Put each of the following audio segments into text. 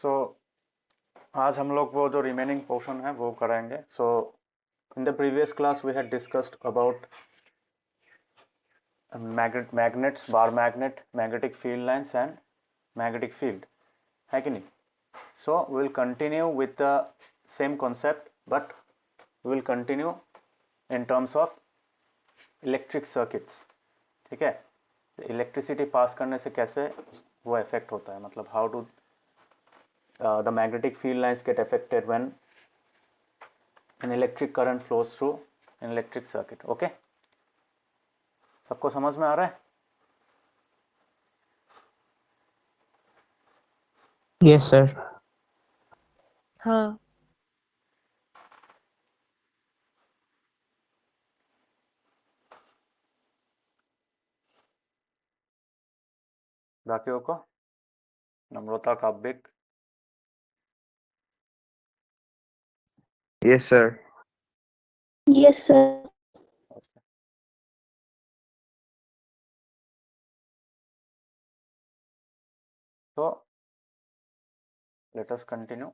सो आज हम लोग वो जो रिमेनिंग पोर्शन है वो करेंगे. So in the previous class we had discussed about magnets, bar magnet, magnetic field lines and magnetic field, है कि नहीं? So we will continue with the same concept, but we will continue in terms of electric circuits. ठीक है, electricity pass करने से कैसे वो effect होता है, मतलब how to the magnetic field lines get affected when an electric current flows through an electric circuit. Okay, सबको समझ में आ रहा है? Yes sir. हाँ. बाकियों को Namrata, Kavyik, yes sir. Yes, sir. तो let us continue.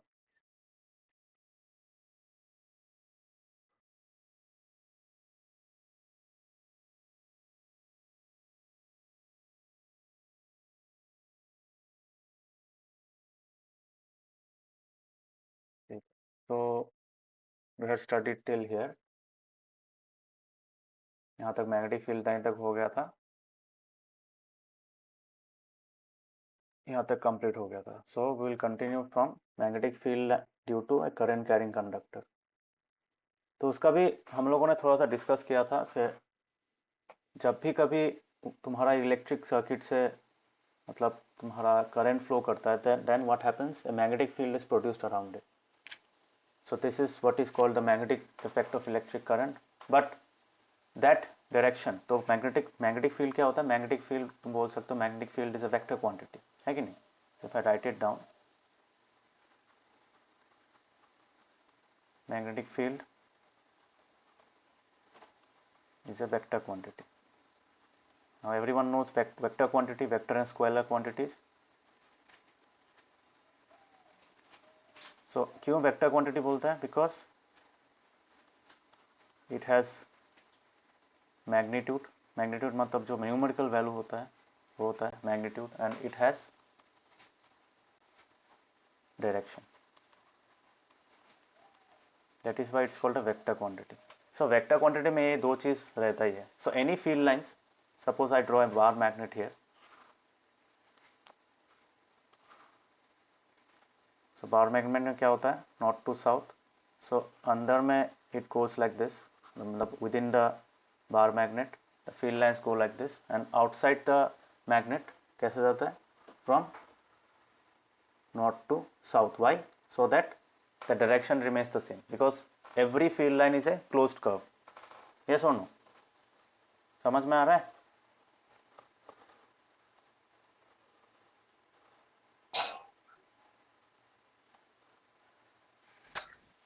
तो we have studied till here. यहाँ तक मैग्नेटिक फील्ड लाइन तक हो गया था, यहाँ तक कंप्लीट हो गया था. So we will continue from magnetic field due to a current carrying conductor. तो उसका भी हम लोगों ने थोड़ा सा डिस्कस किया था. से जब भी कभी तुम्हारा इलेक्ट्रिक सर्किट से मतलब तुम्हारा करंट फ्लो करता है, then what happens, a magnetic field is produced around it. So this is what is called the magnetic effect of electric current. But that direction, तो मैग्नेटिक फील्ड क्या होता है? Magnetic field तुम बोल सकते हो magnetic field is a vector quantity, है कि नहीं? If I right it down, magnetic field is a vector quantity. Now everyone knows vector quantity, vector and scalar quantities. So क्यों वेक्टर क्वांटिटी बोलता है? Because it has magnitude. Magnitude मतलब जो numerical value होता है वो होता है magnitude, and it has direction. That is why it's called a vector quantity. So vector quantity में ये दो चीज रहता ही है. So any field lines, suppose I draw a bar magnet here. So bar magnet में क्या होता है? North to south. So अंदर में it goes like this, मतलब within the bar magnet the field lines go like this, and outside the magnet कैसे जाता है? From north to south. Why? So that the direction remains the same, because every field line is a closed curve. Yes or no? समझ में आ रहा है?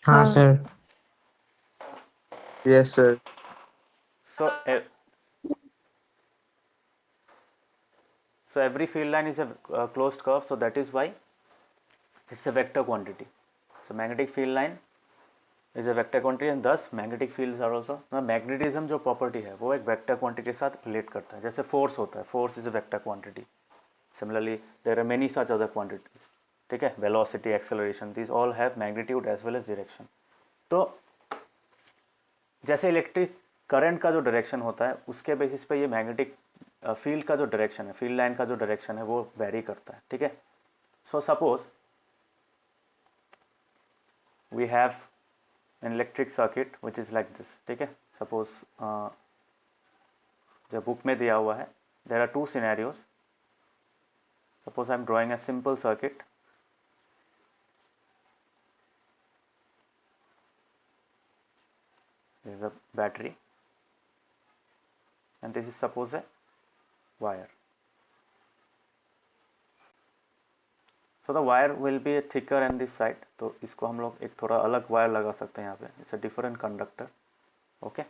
हाँ sir. Yes sir. So so every field line is a closed curve, so that is why it's a vector quantity. So magnetic field line is a vector quantity, and thus magnetic fields are also. Magnetism जो property है वो एक vector quantity के साथ relate करता है. जैसे force होता है, force is a vector quantity. Similarly there are many such other quantities. ठीक है, velocity, acceleration, these all have magnitude as well as direction. तो जैसे इलेक्ट्रिक करंट का जो डायरेक्शन होता है उसके बेसिस पे ये मैग्नेटिक फील्ड का जो डायरेक्शन है, फील्ड लाइन का जो डायरेक्शन है वो वेरी करता है. ठीक है. So suppose we have an electric circuit which is like this. ठीक है, सपोज जो बुक में दिया हुआ है, there are two scenarios. Suppose I am drawing a simple circuit. This is a battery, and this is suppose a wire. So the wire will be thicker on this side. तो इसको हम लोग एक थोड़ा अलग वायर लगा सकते हैं यहाँ पे. It's a different conductor. Okay.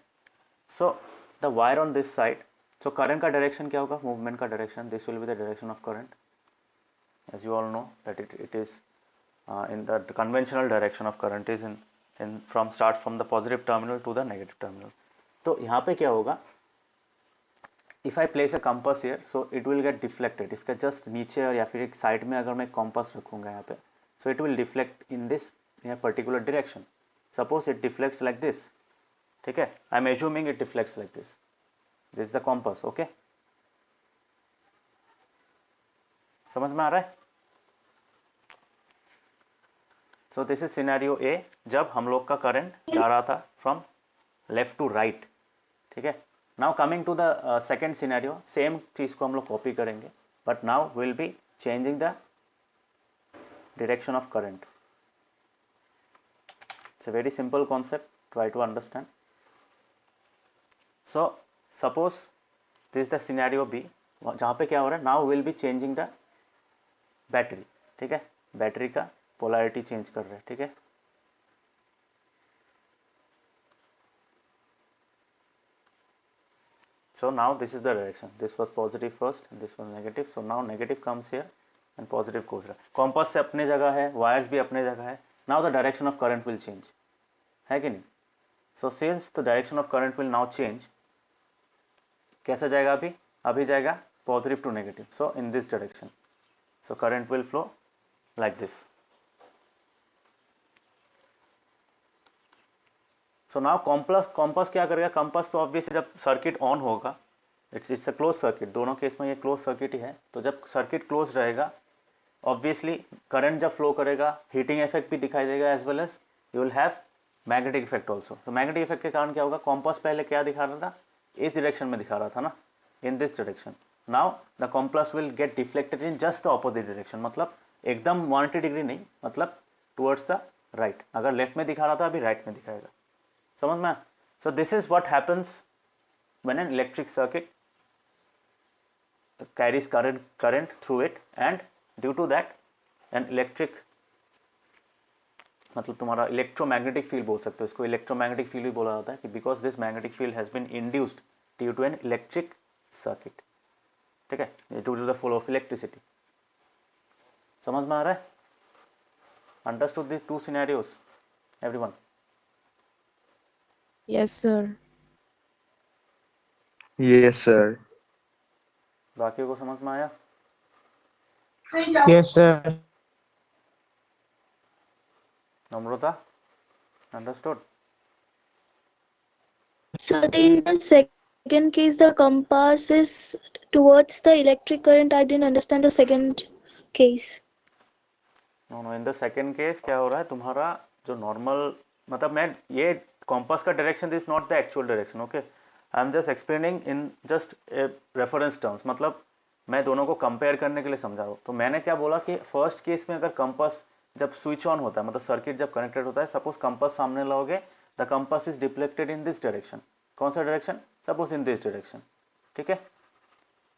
So the wire on this side. So current का direction क्या होगा? Movement का direction. This will be the direction of current. As you all know that it is in the conventional direction of current is in from start from the positive terminal to the negative terminal. तो यहाँ पे क्या होगा, if I place a compass here, so it will get deflected. इसका just नीचे और या फिर एक साइड में अगर मैं compass रखूँगा यहाँ पे, so it will deflect in this particular direction. Suppose it deflects like this, ठीक है, I am assuming it deflects like this. This is the compass, okay? समझ में आ रहा है? So this is scenario A, जब हम लोग का करंट जा रहा था from left to right, ठीक है. Now coming to the second scenario, same चीज को हम लोग कॉपी करेंगे, but now we'll be changing the direction of current. It's a very simple concept, try to understand. So suppose this is the scenario B, जहाँ पे क्या हो रहा है, now we'll be changing the battery, ठीक है, battery का polarity change कर रहे हैं, ठीक है. So now this is the direction, this was positive first and this was negative, so now negative comes here and positive goes here. compass से अपने जगह है, wires भी अपने जगह है. Now the direction of current will change, है कि नहीं. So since the direction of current will now change, कैसे जाएगा, अभी जाएगा positive to negative, so in this direction, so current will flow like this. So now compass क्या करेगा, compass तो obviously जब सर्किट ऑन होगा, इट्स अ क्लोज सर्किट, दोनों केस में ये क्लोज सर्किट ही है, तो जब सर्किट क्लोज रहेगा ऑब्वियसली करंट जब फ्लो करेगा हीटिंग इफेक्ट भी दिखाई देगा, as well as you will have magnetic effect also. तो मैग्नेटिक इफेक्ट के कारण क्या होगा, कॉम्पास पहले क्या दिखा रहा था, इस डायरेक्शन में दिखा रहा था ना, इन this direction. Now the compass will get deflected in just the opposite direction, मतलब एकदम 180 डिग्री नहीं, मतलब टुवर्ड्स द राइट. अगर लेफ्ट में दिखा रहा था अभी राइट में दिखाएगा, समझ में. सो this is what happens when an electric circuit carries current through it, and due to that an electric, मतलब तुम्हारा इलेक्ट्रोमैग्नेटिक फील्ड बोल सकते हो इसको, इलेक्ट्रोमैग्नेटिक फील्ड भी बोला जाता है कि because this magnetic field has been induced due to an electric circuit, ठीक है, due to the flow of electricity. समझ में आ रहा है? Understood this two scenarios everyone? Yes, sir. Yes, sir. बाकियों को समझ में आया? Yes, sir. Namrata, understood? So in the second case, the compass is towards the electric current. I didn't understand the second case. No, in the second case क्या हो रहा है, तुम्हारा जो नॉर्मल, मतलब मैं ये कॉम्पास का direction is not the actual direction, okay, I am just explaining in just reference terms, मतलब मैं दोनों को कंपेयर करने के लिए समझा रहा हूँ. तो मैंने क्या बोला कि फर्स्ट केस में अगर कंपास जब स्विच ऑन होता है, मतलब सर्किट जब कनेक्टेड होता है, सपोज कंपास सामने लाओगे, the compass is deflected in this direction. कौन सा direction? Suppose in this direction, ठीक है.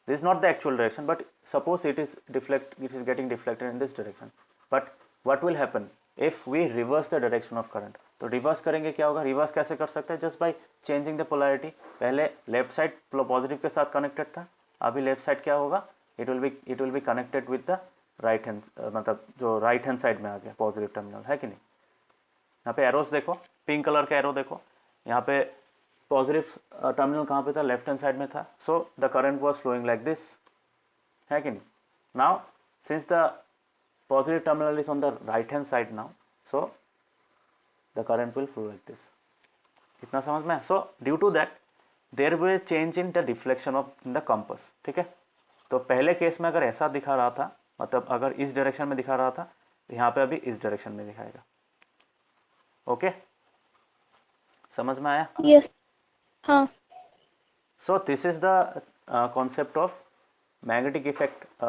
This is not the actual direction, but suppose it is getting deflected in this direction. But what will happen if we reverse the direction of current? तो reverse करेंगे क्या होगा, reverse कैसे कर सकते हैं, just by changing the polarity. पहले left side positive के साथ कनेक्टेड था, अभी लेफ्ट साइड क्या होगा, it will be connected with the right hand, मतलब जो राइट हैंड साइड में आ गया पॉजिटिव टर्मिनल, है कि नहीं. यहाँ पे एरोस देखो, पिंक कलर का एरो देखो, यहाँ पे पॉजिटिव टर्मिनल कहाँ पे था, लेफ्ट हैंड साइड में था. So the current was flowing like this, है कि नहीं. Now since the positive terminal is on the right hand side now, so the current will flow like this. इतना समझ में? So due to that there will change in the deflection of in the compass, ठीक है. तो पहले case में अगर ऐसा दिखा रहा था, मतलब अगर इस डायरेक्शन में दिखा रहा था, तो यहाँ पे अभी इस डायरेक्शन में दिखाएगा. ओके, समझ में आया? Yes. हाँ. So this is the concept of magnetic effect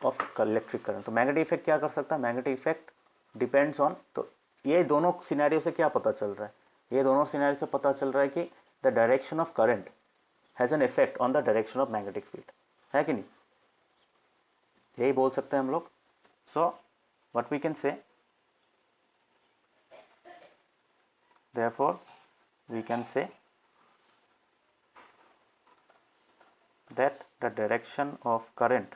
of electric current. तो मैग्नेटिक इफेक्ट क्या कर सकता है, मैग्नेटिक इफेक्ट डिपेंड्स ऑन, तो ये दोनों सिनेरियो से क्या पता चल रहा है, ये दोनों सिनेरियो से पता चल रहा है कि the direction of current has an effect on the direction of magnetic field, है कि नहीं. यही बोल सकते हैं हम लोग. So what we can say, therefore we can say that the direction of current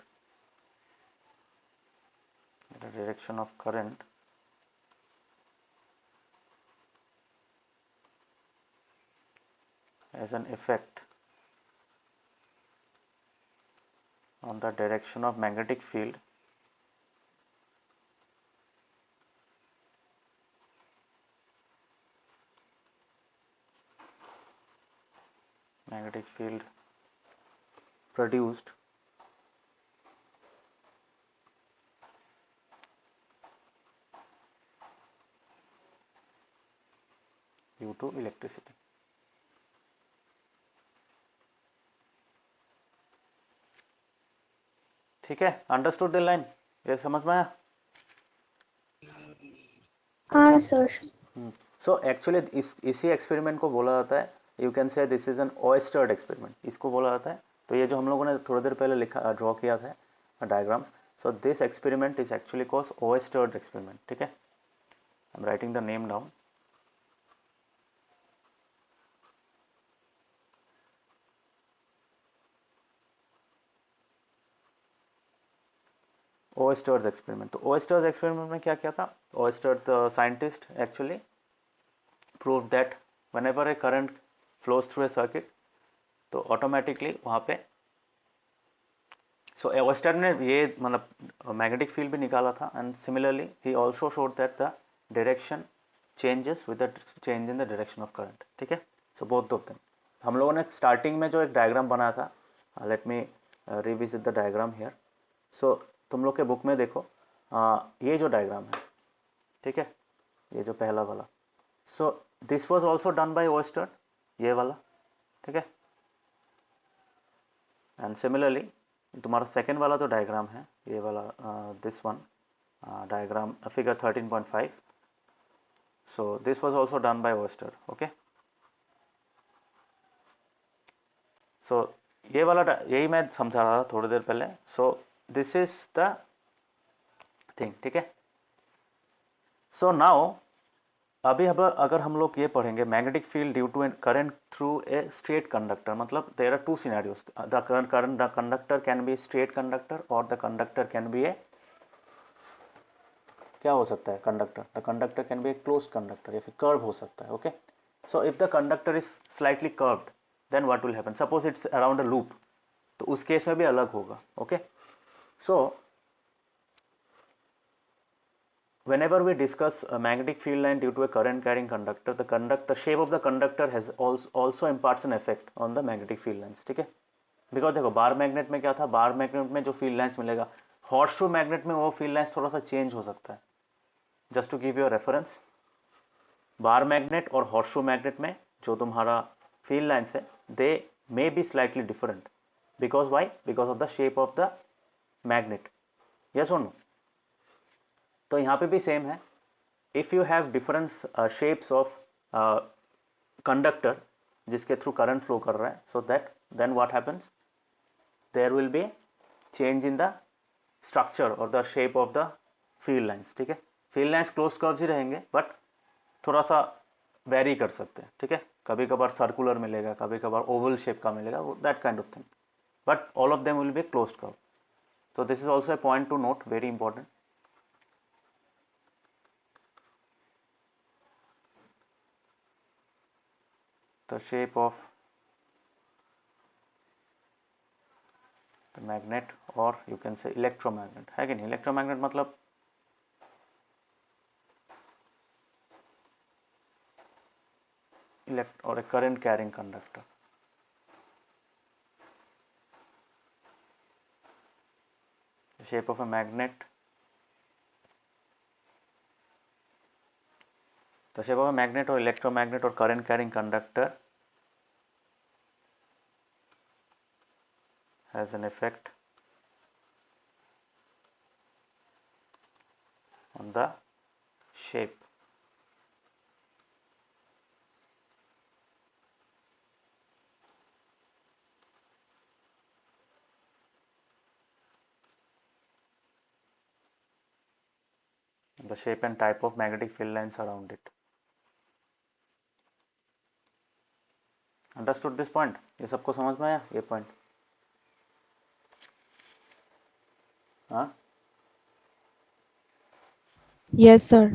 as an effect on the direction of magnetic field produced due to electricity. ठीक है, अंडरस्टूड द लाइन? ये समझ में आया? हाँ सर। सो एक्चुअली इसी experiment को बोला जाता है, you can say this is an ओएस्टर्ड एक्सपेरिमेंट, इसको बोला जाता है। तो ये जो हम लोगों ने थोड़ी देर पहले लिखा ड्रॉ किया था diagrams, so this experiment is actually called ओएस्टर्ड एक्सपेरिमेंट। ठीक है, I am writing the name down. Oersted's experiment. तो ओएस्टर्स एक्सपेरिमेंट में क्या किया था? ओएस्टर the scientist actually prove that whenever a current flows through a circuit, तो ऑटोमेटिकली वहाँ पे सो ओएस्टर ने ये मतलब मैग्नेटिक फील्ड भी निकाला था, and similarly he also showed that the direction changes with the change in the direction of current. ठीक है, सो बोथ ऑफ देम। हम लोगों ने स्टार्टिंग में जो एक डायग्राम बनाया था, let me revisit the diagram here. So तुम लोग के बुक में देखो, ये जो डायग्राम है, ठीक है, ये जो पहला वाला, सो this was also done by oyster, ये वाला। ठीक है, एंड सिमिलरली तुम्हारा सेकेंड वाला जो डायग्राम है, ये वाला this one diagram figure 13.5, so this was also done by ओएस्टर। ओके, सो ये वाला यही मैं समझा रहा था थोड़ी देर पहले। सो दिस इज द थिंग। ठीक है, सो नाउ अभी अगर हम लोग ये पढ़ेंगे magnetic field due to current through a straight conductor, मतलब there are two scenarios, the conductor can be straight conductor और the conductor can be a, क्या हो सकता है conductor, the conductor can be a close conductor, या फिर curve हो सकता है। Okay, so if the conductor is slightly curved, then what will happen? Suppose it's around a loop, तो उस केस में भी अलग होगा। Okay, so whenever we discuss a magnetic field line due to a current carrying conductor, the shape of the conductor has also imparts an effect on the magnetic field lines. ठीक है, because देखो bar magnet में क्या था, bar magnet में जो field lines मिलेगा, horseshoe magnet में वो फील्ड लाइंस थोड़ा सा चेंज हो सकता है। Just to give you reference, bar magnet और हॉर्सशू मैग्नेट में जो तुम्हारा फील्ड लाइंस है, they may be slightly different, because why? Because of the shape of the magnet. Yes और नो? तो यहाँ पे भी सेम है, if you have difference shapes of conductor जिसके थ्रू करंट फ्लो कर रहा है, so that then what happens, there will be change in the structure और the shape of the field lines. ठीक है, फील्ड लाइंस क्लोज कर्व्स ही रहेंगे, but थोड़ा सा वेरी कर सकते हैं। ठीक है, कभी कभार सर्कुलर मिलेगा, कभी कभार ओवल शेप का मिलेगा, that kind of thing, but all of them will be closed curve. so this is also a point to note, very important. The shape of the magnet, or you can say electromagnet, है कि नहीं? electromagnet मतलब or a current carrying conductor. The shape of a magnet, the shape of a magnet or electromagnet or current carrying conductor has an effect on the shape and type of magnetic field lines around it. Understood this point? ये सबको समझ में आया ये point? हाँ, Yes, sir.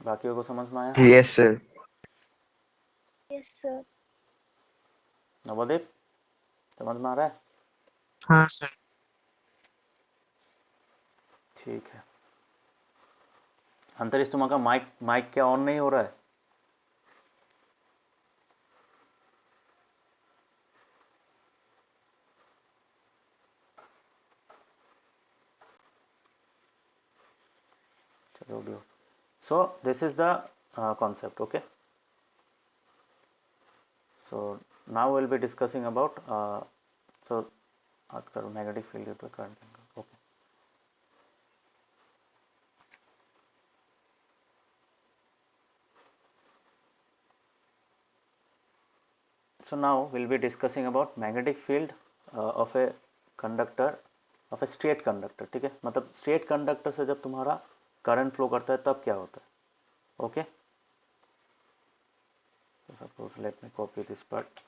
बाकियों को समझ में आया? Yes, sir. Yes, sir. Navdeep, समझ में आ रहा है? हाँ सर। ठीक है। अंतरिक्ष, तुम्हारा माइक माइक क्या ऑन नहीं हो रहा है? चलो, so this is the concept. Okay, so now we'll be discussing about so magnetic field due to current. Okay, so now we'll be discussing about magnetic field of a conductor, of a straight conductor. ठीक है, मतलब straight conductor से जब तुम्हारा current flow करता है तब क्या होता है? Okay, so suppose let me copy this part.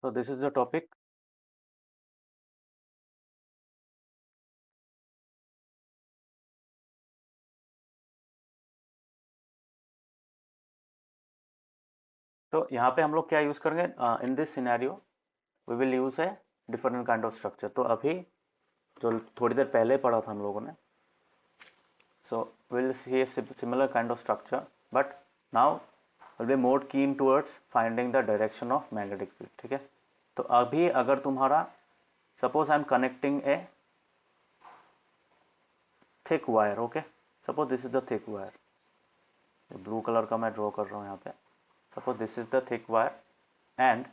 So this is the topic. तो यहाँ पे हम लोग क्या यूज करेंगे? In this scenario we will use a different kind of structure. तो अभी जो थोड़ी देर पहले पढ़ा था हम लोगों ने, so will see a similar kind of structure, but now will be more keen towards finding the direction of magnetic field. ठीक है, तो अभी अगर तुम्हारा suppose I am connecting a thick wire. Okay, suppose this is the thick wire, blue colour का मैं draw कर रहा हूँ यहाँ पे. Suppose this is the thick wire and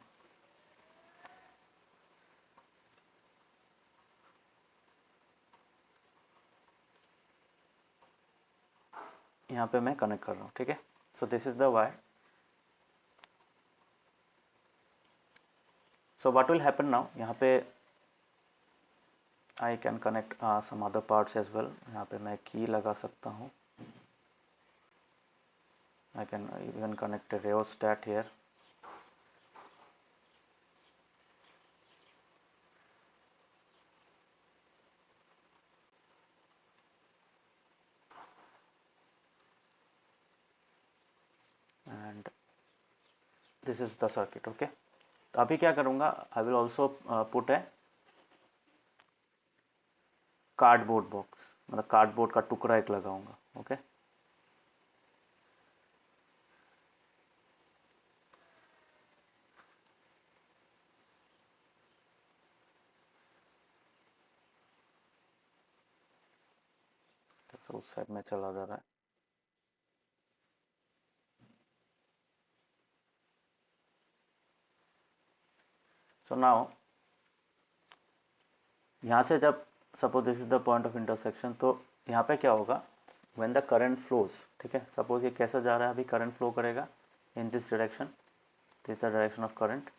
यहाँ पे मैं कनेक्ट कर रहा हूँ. ठीक है, so this is the wire. So what will happen now, यहाँ पे I can connect some other parts as well. यहाँ पे मैं की लगा सकता हूँ. I can even connect a rheostat here. And this is the circuit. Okay, तो अभी क्या करूँगा, I will also put a cardboard box, मतलब कार्डबोर्ड का टुकड़ा एक लगाऊंगा. ओके, तो उस साइड में चला जा रहा है. सो नाउ यहाँ से जब suppose this is the point of intersection, तो यहाँ पे क्या होगा, व्हेन द करंट फ्लोज. ठीक है, सपोज ये कैसे जा रहा है, अभी करंट फ्लो करेगा in this direction. This is the direction of current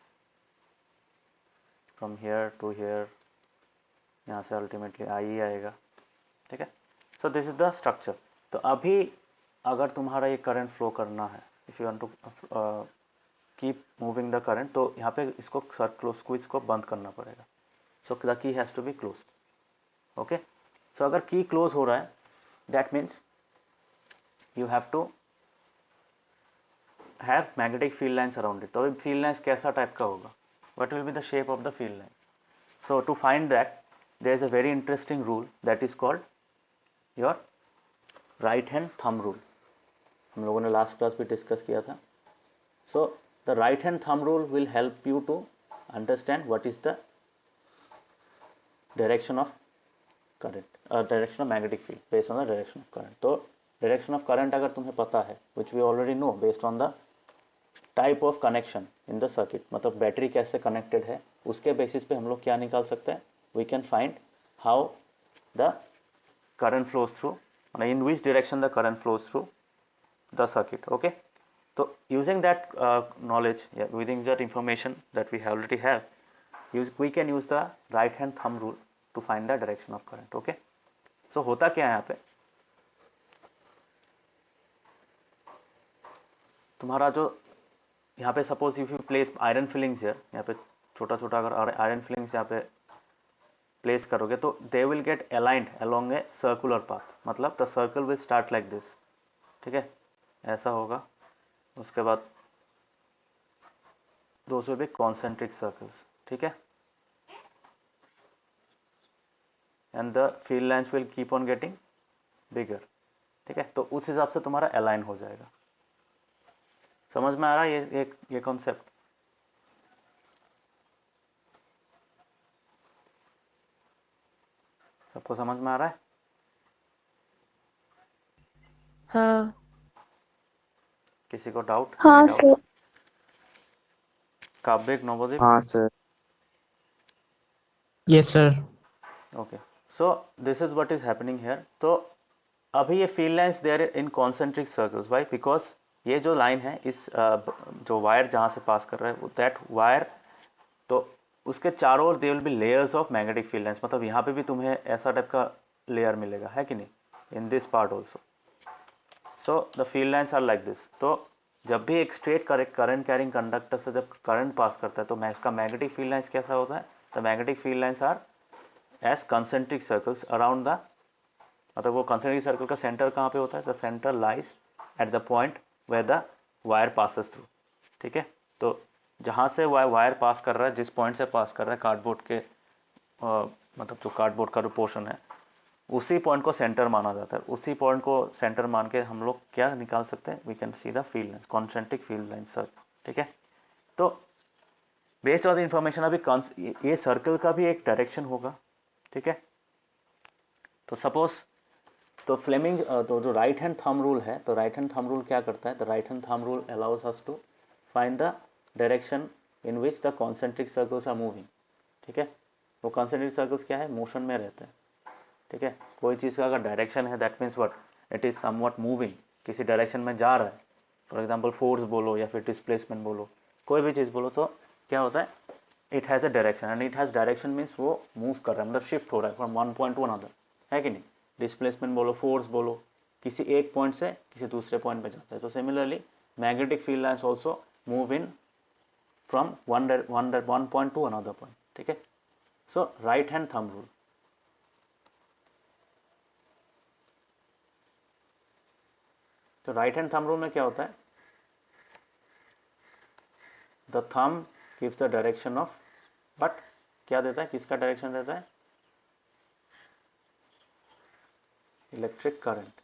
from here to here. यहाँ से अल्टीमेटली आई ही आएगा. ठीक है, so this is the structure. तो अभी अगर तुम्हारा ये करंट फ्लो करना है, if you want to keep moving the current, तो यहाँ पे इसको क्लोज को इसको बंद करना पड़ेगा. So the key has to be close. Okay, so अगर की क्लोज हो रहा है, that means you have to have magnetic field lines around it. तो अभी फील्ड लाइन्स कैसा टाइप का होगा, what will be the shape of the field line? So to find that there is a very interesting rule that is called your right hand thumb rule. हम लोगों ने last class भी discuss किया था. So the right hand thumb rule will help you to understand what is the direction of current, direction of magnetic field based on the direction of current. तो direction of current अगर तुम्हें पता है, which we already know based on the type of connection in the circuit, मतलब battery कैसे connected है, उसके basis पे हम लोग क्या निकाल सकते हैं, we can find how the current flows through, in which direction the current flows through the circuit. Okay, तो using that knowledge, using that information that we already have, we can use the right hand thumb rule to find the direction of current. Okay, so होता क्या है यहाँ पे, तुम्हारा जो यहाँ पे suppose if you place iron filings here, यहाँ पे छोटा छोटा अगर आयरन फिलिंग्स यहाँ पे प्लेस करोगे तो they will get aligned along a circular path, मतलब the circle will start like this, ठीक है, ऐसा होगा, उसके बाद those will be concentric circles, ठीक है, and the field lines will keep on getting bigger, ठीक है, तो उस हिसाब से तुम्हारा अलाइन हो जाएगा। समझ में आ रहा है ये कॉन्सेप्ट? सबको समझ में आ रहा है? हाँ किसी को डाउट? हाँ सर। काव्यक, नवोदीप? हाँ sir. Yes sir. Okay, so this is what is happening here. तो अभी ये field lines there in concentric circles, why? Because ये जो लाइन है, इस जो वायर जहाँ से पास कर रहा है दैट वायर, तो उसके चारों ओर they will be layers of magnetic field lines, मतलब यहाँ पे भी तुम्हें ऐसा टाइप का लेयर मिलेगा, है कि नहीं, in this part also. So the field lines are like this. तो जब भी एक स्ट्रेट करंट कैरिंग कंडक्टर से जब करंट पास करता है तो इसका मैग्नेटिक फील्ड लाइंस कैसा होता है? The magnetic field lines are as concentric circles around the, मतलब वो कंसेंट्रिक सर्कल का सेंटर कहाँ पे होता है? The centre lies at the point where the wire passes through, ठीक है। तो जहाँ से वायर पास कर रहा है, जिस पॉइंट से पास कर रहा है कार्डबोर्ड के मतलब जो कार्डबोर्ड का जो पोर्शन है, उसी पॉइंट को सेंटर माना जाता है। उसी पॉइंट को सेंटर मान के हम लोग क्या निकाल सकते हैं? We can see the field lines, concentric field lines sir, ठीक है। तो बेस्ड ऑन द इंफॉर्मेशन, अभी ये सर्कल का भी एक डायरेक्शन होगा, ठीक है। तो सपोज, तो फ्लेमिंग, तो जो राइट हैंड थंब रूल है, तो राइट हैंड थंब रूल क्या करता है? The right hand thumb rule allows us to find the direction in which the concentric circles are moving, ठीक है। वो कॉन्सेंट्रिक सर्कल्स क्या है? मोशन में रहते हैं, ठीक है। कोई चीज़ का अगर डायरेक्शन है, that means what? It is somewhat moving, किसी डायरेक्शन में जा रहा है। फॉर एग्जांपल फोर्स बोलो या फिर डिस्प्लेसमेंट बोलो, कोई भी चीज़ बोलो, तो क्या होता है? It has a direction, and it has direction means वो मूव कर रहा है, मतलब शिफ्ट हो रहा है from one point two another, है कि नहीं। डिस्प्लेसमेंट बोलो, फोर्स बोलो, किसी एक पॉइंट से किसी दूसरे पॉइंट पे जाता है। तो similarly magnetic field lines also move in from one point two another point, ठीक है। सो राइट हैंड थंब रूल, तो राइट हैंड थंब रूल में क्या होता है? The thumb gives the direction of, but क्या देता है? किसका डायरेक्शन देता है? Electric current.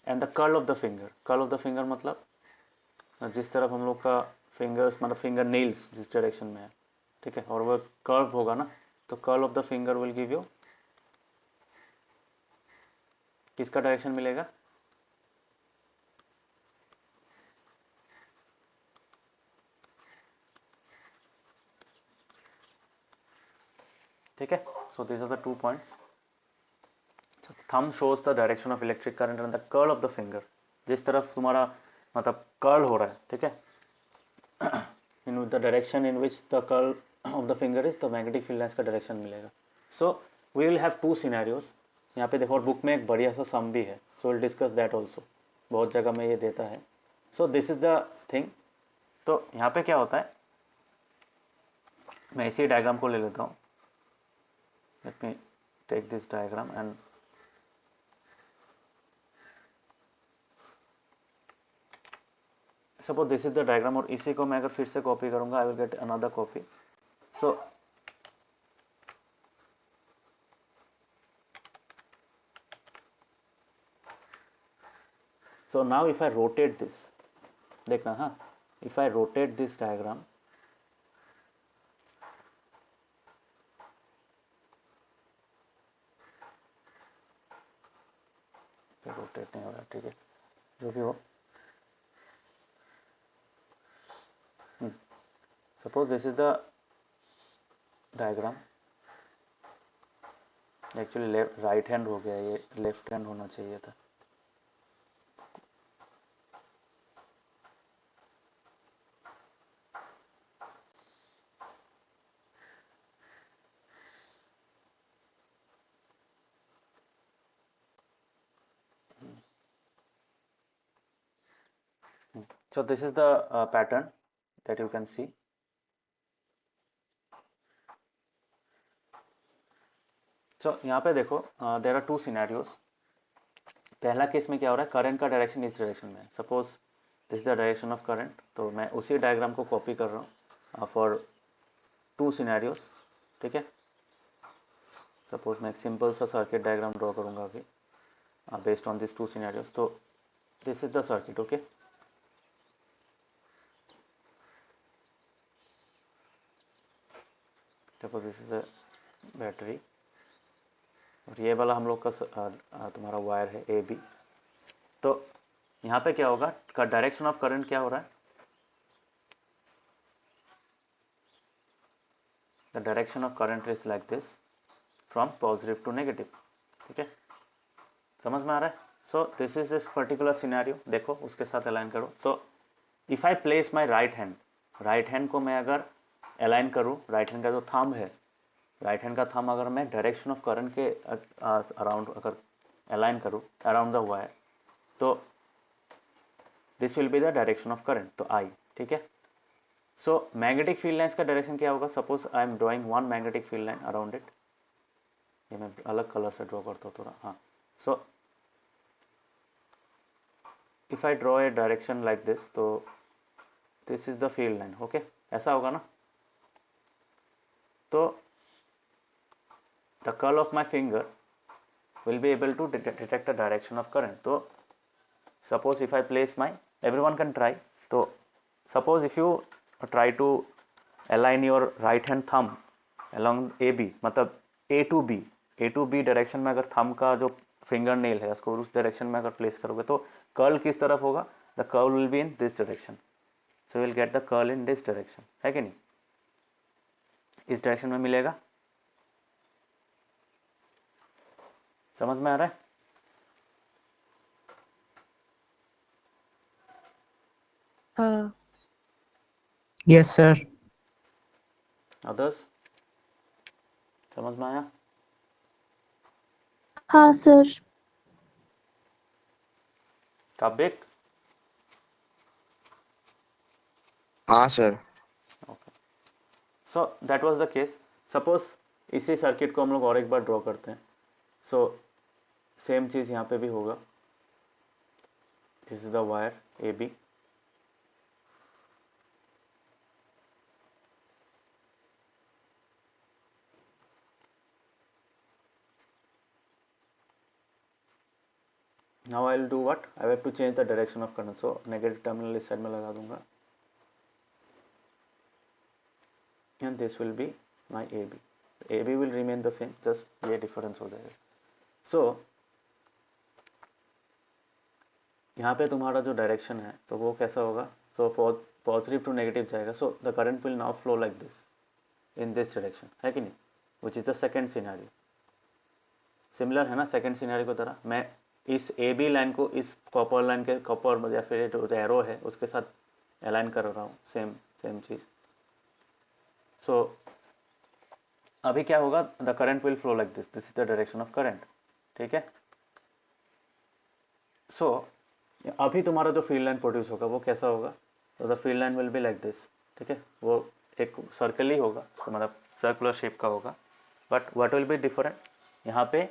And the curl of the finger, curl of the finger मतलब जिस तरफ हम लोग का फिंगर्स, मतलब फिंगर नेल्स जिस डायरेक्शन में है, ठीक है, और वो कर्व होगा ना, तो curl of the finger will give you किसका डायरेक्शन मिलेगा? ठीक है। So this are the 2 points. Thumb shows the direction of electric current and the curl of the finger, जिस तरफ तुम्हारा मतलब कर्ल हो रहा है, ठीक है, in the direction in which the curl of the finger is, the magnetic field lines का डायरेक्शन मिलेगा। So we will have 2 scenarios. यहाँ पे देखो, और बुक में एक बढ़िया सा सम भी है, so will discuss that also, बहुत जगह में ये देता है। So this is the thing. तो यहाँ पे क्या होता है, मैं इसी डायग्राम को ले लेता हूँ। Let me take this diagram and suppose this is the diagram, और इसी को मैं अगर फिर से कॉपी करूंगा, I will get another copy. So now if I rotate this, देखना, हाँ, if I rotate this diagram, rotate नहीं हो रहा, ठीक है, जो भी हो। Suppose this is the diagram, actually right hand हो गया, ये लेफ्ट हैंड होना चाहिए था। So this is the pattern that you can see. So यहाँ पे देखो there are two scenarios. पहला केस में क्या हो रहा है, करंट का डायरेक्शन इस डायरेक्शन में है. Suppose this the direction of current, तो मैं उसी डायग्राम को कॉपी कर रहा हूँ फॉर टू सिनेरियोस. ठीक है, सपोज मैं एक सिंपल सा सर्किट डायग्राम ड्रॉ करूँगा अभी based on this two scenarios. तो this is the circuit. Okay, suppose this is the battery और ये वाला हम लोग का तुम्हारा वायर है ए बी. तो यहाँ पे क्या होगा, का डायरेक्शन ऑफ करंट क्या हो रहा है, the direction of current is like this from positive to negative. ठीक है, समझ में आ रहा है. So this is this particular scenario. देखो उसके साथ अलाइन करो. So if I place my right hand को मैं अगर अलाइन करूँ, राइट हैंड का जो थंब है, राइट हैंड का थंब अगर मैं डायरेक्शन ऑफ करंट के अराउंड अगर अलाइन करूँ अराउंड द वायर, तो this will be the direction of current, तो आई. ठीक है, सो मैग्नेटिक फील्ड लाइंस का डायरेक्शन क्या होगा. Suppose I am drawing one magnetic field line around it. ये मैं अलग कलर से ड्रॉ करता हूँ थोड़ा. हाँ, so if I draw a direction like this, तो this is the field line. Okay, ऐसा होगा ना. तो the curl of my finger will be able to detect the direction of current. So suppose if I place my, everyone can try. So suppose if you try to align your right hand thumb along AB, मतलब A to B direction में अगर thumb का जो finger nail है उसको उस direction में अगर प्लेस करोगे तो कर्ल किस तरफ होगा, the curl will be in this direction. So will get the curl in this direction, है कि नहीं, इस डायरेक्शन में मिलेगा. समझ में आ रहा है. हाँ. Yes, sir. अदर्स समझ में आया. हाँ सर. काबिक. हाँ sir. Okay, so that was the case. Suppose इसी सर्किट को हम लोग और एक बार ड्रॉ करते हैं. सो सेम चीज़ यहाँ पे भी होगा. This is the wire A B. Now I will do what, I have to change the direction of current. So negative terminal इस साइड में लगा दूंगा and this will be my A B. A B will remain the same, just ये difference हो जाएगा. सो यहाँ पे तुम्हारा जो डायरेक्शन है तो वो कैसा होगा. सो पॉजिटिव टू नेगेटिव जाएगा. सो the current will now flow like this in this direction, है कि नहीं, which is the second scenario. Similar है ना सेकेंड सिनेरियो की तरह. मैं इस ए बी लाइन को इस कॉपर लाइन के कॉपर या फिर जो एरो है उसके साथ अलाइन कर रहा हूँ, सेम चीज़. सो अभी क्या होगा, the current will flow like this is the direction of current. ठीक है, सो अभी तुम्हारा जो फील्ड लाइन प्रोड्यूस होगा वो कैसा होगा, तो the field line will be like this. ठीक है, वो एक सर्कल ही होगा, तो मतलब सर्कुलर शेप का होगा. But what will be different, यहाँ पे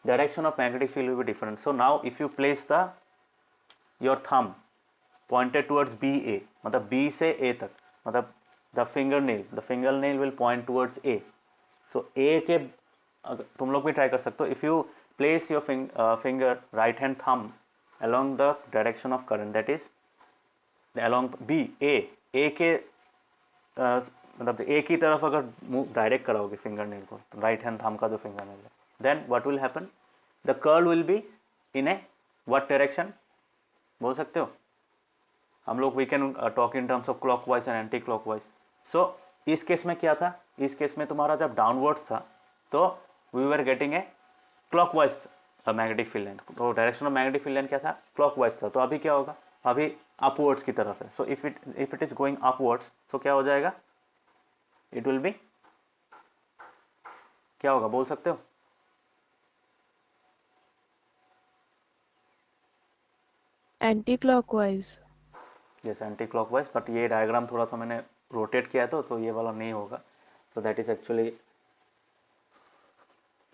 direction of magnetic field will be different. So now if you place the your thumb pointed towards B A, मतलब बी से ए तक, मतलब the finger nail will point towards A. So ए के तुम लोग भी ट्राई कर सकते हो. If you place your finger right hand thumb along the direction of current, that is along B A के मतलब A की तरफ अगर मूव डायरेक्ट कराओगे फिंगर नेल को, राइट हैंड थंब का जो फिंगर नेल है, then what will happen, the curl will be in a what direction, बोल सकते हो. हम लोग we can talk in terms of clockwise and anti clockwise. So इस केस में क्या था, इस केस में तुम्हारा जब डाउनवर्ड्स था तो we were getting a clockwise magnetic field line. तो direction of magnetic field line क्या था, क्लॉकवाइज था. तो अभी क्या होगा, अभी अपवर्ड्स की तरफ है. So if it is going upwards, तो क्या हो जाएगा, इट विल बी, क्या होगा बोल सकते हो. Anti clockwise. जैसे एंटी क्लॉकवाइज, बट ये डायग्राम थोड़ा सा मैंने रोटेट किया तो ये वाला नहीं होगा, so that is actually,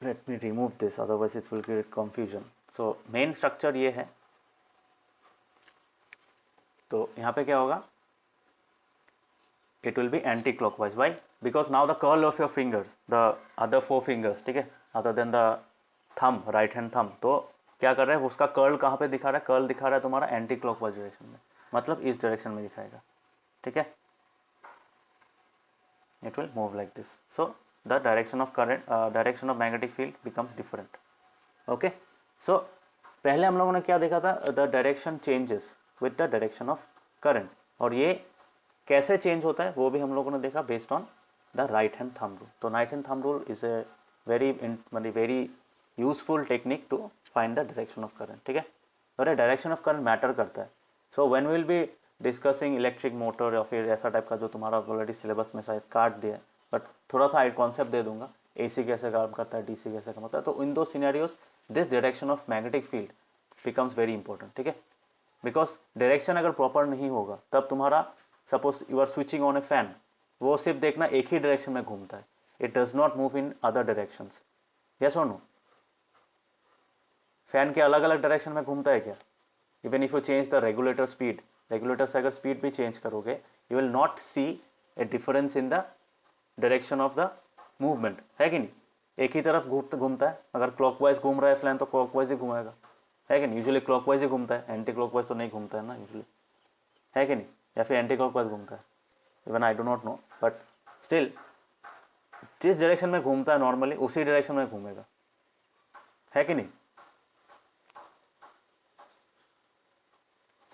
let me remove this, otherwise it will create confusion. So main structure ये है, तो यहाँ पे क्या होगा, it will be anti clockwise. Why? Because now the curl of your fingers, the other 4 fingers, ठीक है, other than the thumb, right hand thumb, तो क्या कर रहा है, उसका कर्ल कहाँ पे दिखा रहा है, कर्ल दिखा रहा है तुम्हारा एंटी क्लॉकवाइज डायरेक्शन में, मतलब इस डायरेक्शन में दिखाएगा, ठीक है, it will move like this. So the direction of current, direction of magnetic field becomes different. Okay, so पहले हम लोगों ने क्या देखा था, the direction changes with the direction of current, और ये कैसे चेंज होता है वो भी हम लोगों ने देखा based on the right hand thumb rule. तो right hand thumb rule is a very useful technique to find the direction of current, ठीक है, और ये डायरेक्शन ऑफ करंट मैटर करता है. So when will be discussing electric motor या फिर ऐसा टाइप का जो तुम्हारा ऑलरेडी सिलेबस में शायद काट दिया है, बट थोड़ा सा कॉन्सेप्ट दे दूंगा, एसी कैसे काम करता है, डीसी कैसे काम करता है, तो इन दो scenarios this direction of magnetic field becomes very important, ठीक है, बिकॉज डायरेक्शन अगर प्रॉपर नहीं होगा तब तुम्हारा, suppose you are switching on a fan, वो सिर्फ देखना एक ही डायरेक्शन में घूमता है, it does not move in other directions, yes और नो, फैन के अलग अलग डायरेक्शन में घूमता है क्या, even if you change the regulator speed, regulator से अगर स्पीड भी चेंज करोगे, you will not see a difference in the direction of the movement, है कि नहीं, एक ही तरफ घूमता है, अगर क्लॉकवाइज घूम रहा है फैन तो क्लॉकवाइज ही घूमेगा, है कि नहीं, यूजुअली क्लॉकवाइज ही घूमता है, एंटी क्लॉकवाइज तो नहीं घूमता है ना यूजुअली, है कि नहीं, या फिर एंटी क्लॉकवाइज घूमता है, even I do not know, but still जिस डायरेक्शन में घूमता है नॉर्मली उसी डायरेक्शन में घूमेगा, है कि नहीं,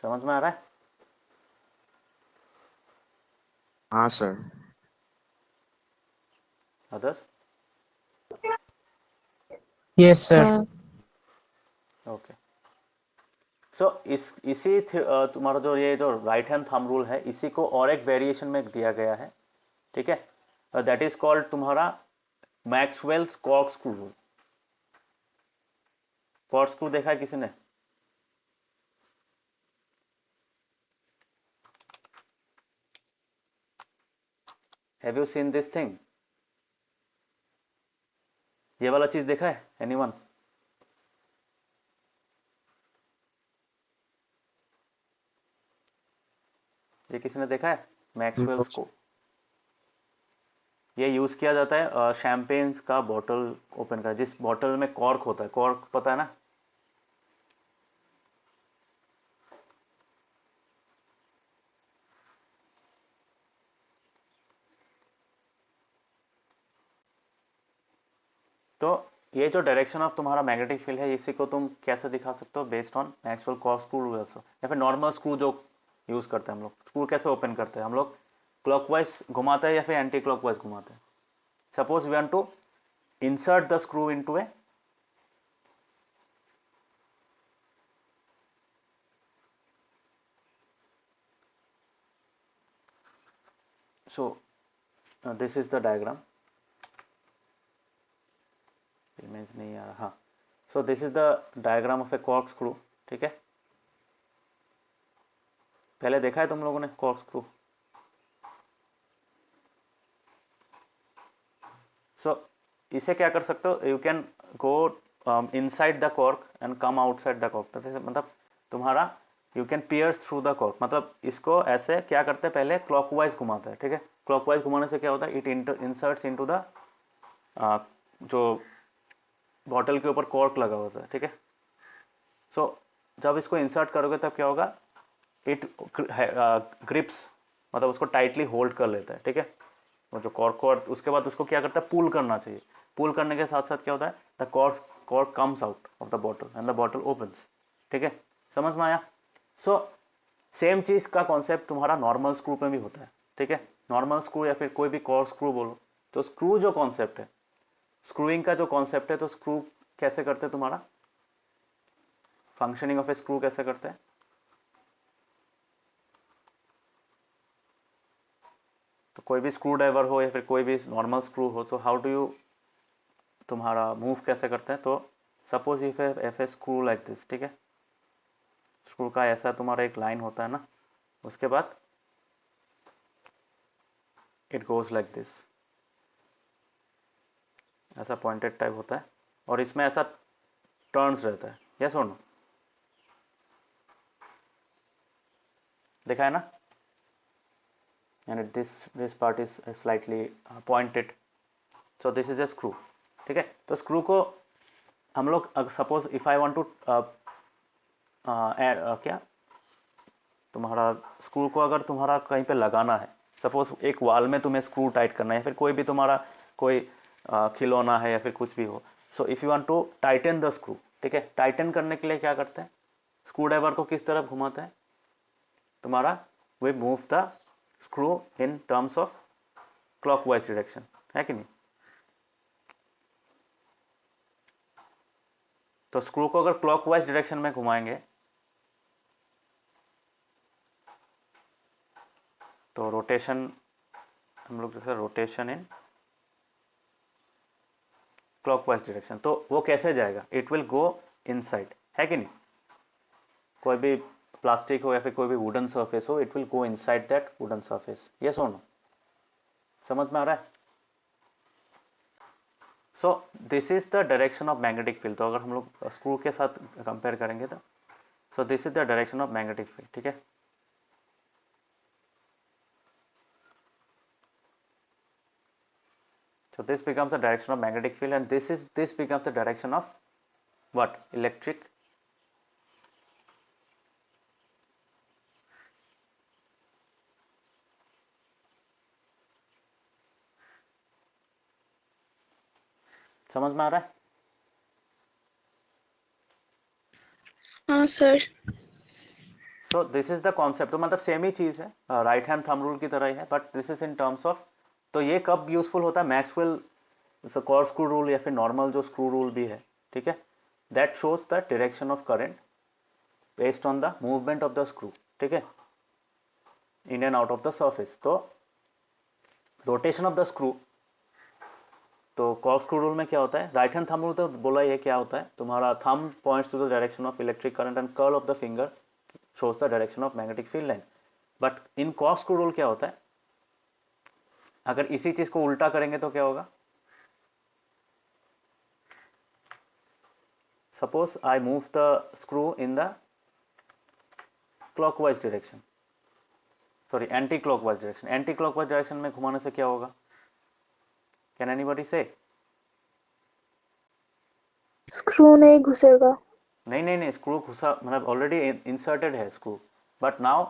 समझ में आ रहा है? हाँ sir. Others? Yes sir. Okay, so इसी तुम्हारा जो ये जो राइट हैंड थंब रूल है, इसी को और एक वेरिएशन में दिया गया है, ठीक है, दैट इज कॉल्ड तुम्हारा मैक्सवेल्स कॉर्कस्क्रू रूल. कॉर्कस्क्रू देखा है किसी ने? Have you seen this thing? ये वाला चीज देखा है एनीवन? ये किसी ने देखा है मैक्सवेल्स को? ये यूज किया जाता है शैंपेन का बॉटल ओपन कर, जिस बॉटल में कॉर्क होता है, कॉर्क पता है ना, तो ये जो डायरेक्शन ऑफ तुम्हारा मैग्नेटिक फील्ड है, इसी को तुम कैसे दिखा सकते हो, based on Maxwell corkscrew rule, या फिर नॉर्मल स्क्रू जो यूज करते हैं हम लोग, स्क्रू कैसे ओपन करते हैं हम लोग, क्लॉकवाइज घुमाते हैं या फिर एंटी क्लॉकवाइज घुमाते हैं. Suppose we want to insert the screw into a so this is the diagram, image नहीं आ रहा, हाँ, so this is the diagram of a corkscrew, ठीक है, पहले देखा है तुम लोगों ने corkscrew? so इसे क्या कर सकते हो, you can go inside the cork and come outside the cork, मतलब तुम्हारा you can piers through the cork, मतलब इसको ऐसे क्या करते हैं, पहले क्लॉकवाइज घुमाता है, ठीक है, क्लॉकवाइज घुमाने से क्या होता है, इट इंसर्ट्स इनटू द जो बॉटल के ऊपर कॉर्क लगा होता है, ठीक है, सो जब इसको इंसर्ट करोगे तब क्या होगा, इट ग्रिप्स, मतलब उसको टाइटली होल्ड कर लेता है, ठीक है, वो जो कॉर्क को, उसके बाद उसको क्या करता है, पुल करना चाहिए, पुल करने के साथ साथ क्या होता है, the cork comes out of the bottle and the bottle opens, ठीक है, समझ में आया? सो सेम चीज का कॉन्सेप्ट तुम्हारा नॉर्मल स्क्रू में भी होता है, ठीक है, नॉर्मल स्क्रू या फिर कोई भी कॉर्क स्क्रू बोलो, तो स्क्रू जो कॉन्सेप्ट है, स्क्रूइंग का जो कॉन्सेप्ट है, तो स्क्रू कैसे करते हैं, तुम्हारा फंक्शनिंग ऑफ ए स्क्रू कैसे करते हैं, तो कोई भी स्क्रू ड्राइवर हो या फिर कोई भी नॉर्मल स्क्रू हो, तो हाउ डू यू तुम्हारा मूव कैसे करते हैं, तो suppose if A screw like this, ठीक है, स्क्रू का ऐसा तुम्हारा एक लाइन होता है ना, उसके बाद इट गोज लाइक दिस, ऐसा पॉइंटेड टाइप होता है और इसमें ऐसा टर्न्स रहता है, यस और नो, देखा है ना, and this part is slightly pointed, so this is a screw, ठीक है। तो स्क्रू को हम लोग suppose if I want to क्या तुम्हारा स्क्रू को अगर तुम्हारा कहीं पे लगाना है, सपोज एक वाल में तुम्हें स्क्रू टाइट करना है, या फिर कोई भी तुम्हारा कोई खिलौना है या फिर कुछ भी हो, so if you want to tighten the screw, ठीक है, टाइटन करने के लिए क्या करते हैं, स्क्रू ड्राइवर को किस तरफ घुमाते हैं तुम्हारा, we move the screw in terms of clockwise direction, है कि नहीं। तो स्क्रू को अगर क्लॉकवाइज डायरेक्शन में घुमाएंगे तो रोटेशन, हम लोग जैसे रोटेशन इन क्लॉकवाइज डायरेक्शन, तो वो कैसे जाएगा, इट विल गो इनसाइड, है कि नहीं। कोई भी प्लास्टिक हो या फिर कोई भी वुडन सरफेस हो, it will go inside that wooden surface, yes और नो, समझ में आ रहा है। So this is the direction of magnetic field, तो अगर हम लोग स्क्रू के साथ कंपेयर करेंगे तो सो this is the direction of magnetic field, ठीक है। So this becomes the direction of magnetic field, and this becomes the direction of what, electric समझ में आ रहा है। हाँ sir. So this is the concept, तो मतलब सेम ही चीज है, राइट हैंड थंब रूल की तरह ही है, but this is in terms of, तो ये कब यूजफुल होता है, मैक्सवेल कॉर्ड स्क्रू रूल या फिर नॉर्मल जो स्क्रू रूल भी है, ठीक है, that shows the direction of current based on the movement of the screw, ठीक है, in and out of the surface. तो रोटेशन ऑफ द स्क्रू, तो कॉर्ड स्क्रू रूल में क्या होता है, राइट हैंड थंब रूल तो बोला ही है, क्या होता है तुम्हारा thumb points to the direction of electric current and curl of the finger shows the direction of magnetic field line, but in cos screw rule क्या होता है, अगर इसी चीज को उल्टा करेंगे तो क्या होगा, suppose I move the screw in the clockwise direction, sorry anti clockwise direction, anti clockwise direction में घुमाने से क्या होगा, can anybody say, स्क्रू नहीं घुसेगा। नहीं स्क्रू घुसा मतलब ऑलरेडी इंसर्टेड है screw, but now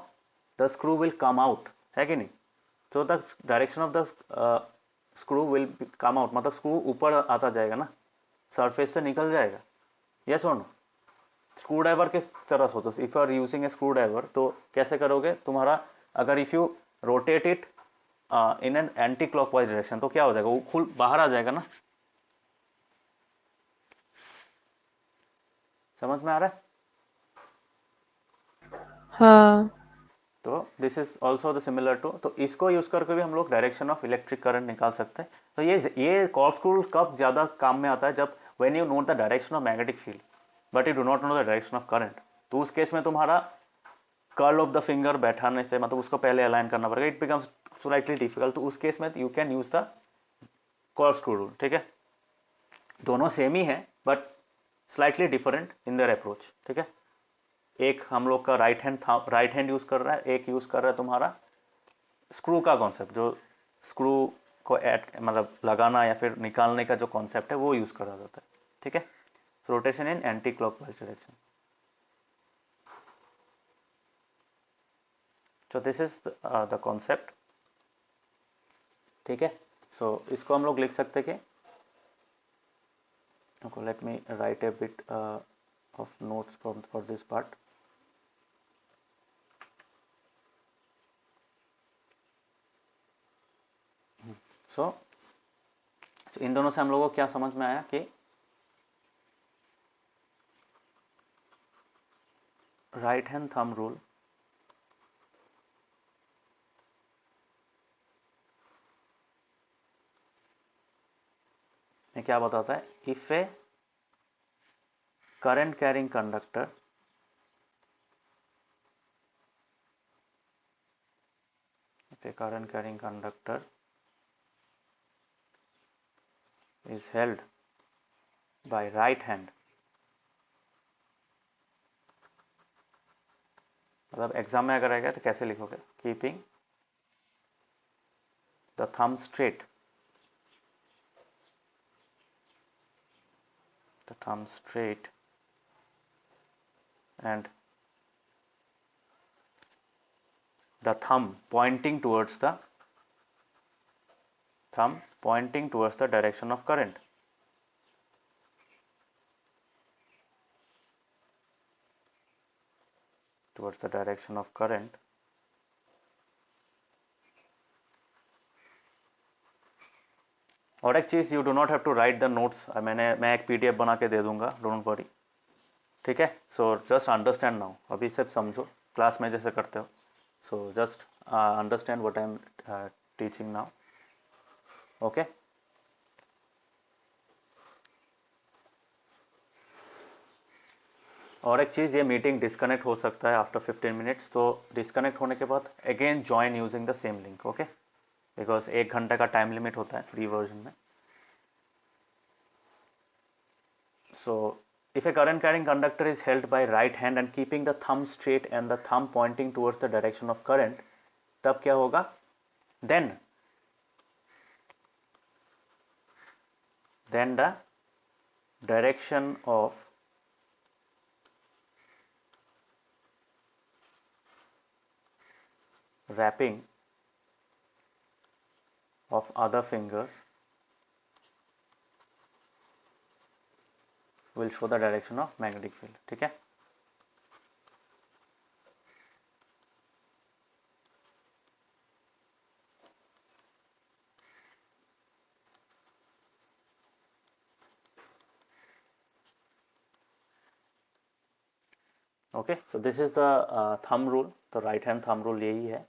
the screw will come out, है कि नहीं, so the direction of the screw will come out, मतलब स्क्रू ऊपर आता जाएगा ना, सरफेस से निकल जाएगा, यस और नो। स्क्रू ड्राइवर किस तरह से होता है, if you are using a screw driver तो कैसे करोगे तुम्हारा, अगर if you rotate it in an anti clockwise direction तो क्या हो जाएगा, वो खुल बाहर आ जाएगा ना, समझ में आ रहा है। हाँ। तो this is also the similar to, तो इसको यूज करके भी हम लोग डायरेक्शन ऑफ इलेक्ट्रिक करंट निकाल सकते हैं। तो ये कॉर्ड स्क्रू रूल कब ज्यादा काम में आता है, जब when you know the direction of magnetic field but you do not know the direction of current, तो उस केस में तुम्हारा कर्ल ऑफ द फिंगर बैठाने से मतलब उसको पहले अलाइन करना पड़ेगा, इट बिकम्स स्लाइटली डिफिकल्ट, तो उस केस में you can use the cork screw rule, ठीक है। दोनों सेम ही है but slightly different in their approach, ठीक है। एक हम लोग का राइट हैंड यूज कर रहा है, एक यूज कर रहा है तुम्हारा स्क्रू का कॉन्सेप्ट, जो स्क्रू को ऐड मतलब लगाना या फिर निकालने का जो कॉन्सेप्ट है वो यूज करा जाता है, ठीक है। Rotation in anti clockwise direction, so this is the concept, ठीक है। सो इसको हम लोग लिख सकते कि, let me write a bit of notes for this part. So इन दोनों से हम लोगों को क्या समझ में आया कि राइट हैंड थंब रूल क्या बताता है, if A current carrying conductor a current carrying conductor is held by right hand, मतलब एग्जाम में अगर आएगा तो कैसे लिखोगे, keeping the thumb straight, and the thumb pointing towards the direction of current. Towards the direction of current. और एक चीज़, you do not have to write the notes, मैं एक पीडीएफ बना के दे दूंगा, डोंट वरी, ठीक है. सो जस्ट अंडरस्टैंड नाउ, अभी सिर्फ समझो क्लास में जैसे करते हो. So just understand what I am teaching now. Okay. और एक चीज़, ये मीटिंग डिस्कनेक्ट हो सकता है आफ्टर 15 मिनट्स, तो डिस्कनेक्ट होने के बाद again join using the same link, okay, because 1 घंटे का टाइम लिमिट होता है फ्री वर्जन में. So if a current carrying conductor is held by right hand and keeping the thumb straight and the thumb pointing towards the direction of current, तब क्या होगा, then the direction of wrapping of other fingers will show the direction of magnetic field, ठीक है. Okay, so this is the thumb rule, तो right hand thumb rule यही है.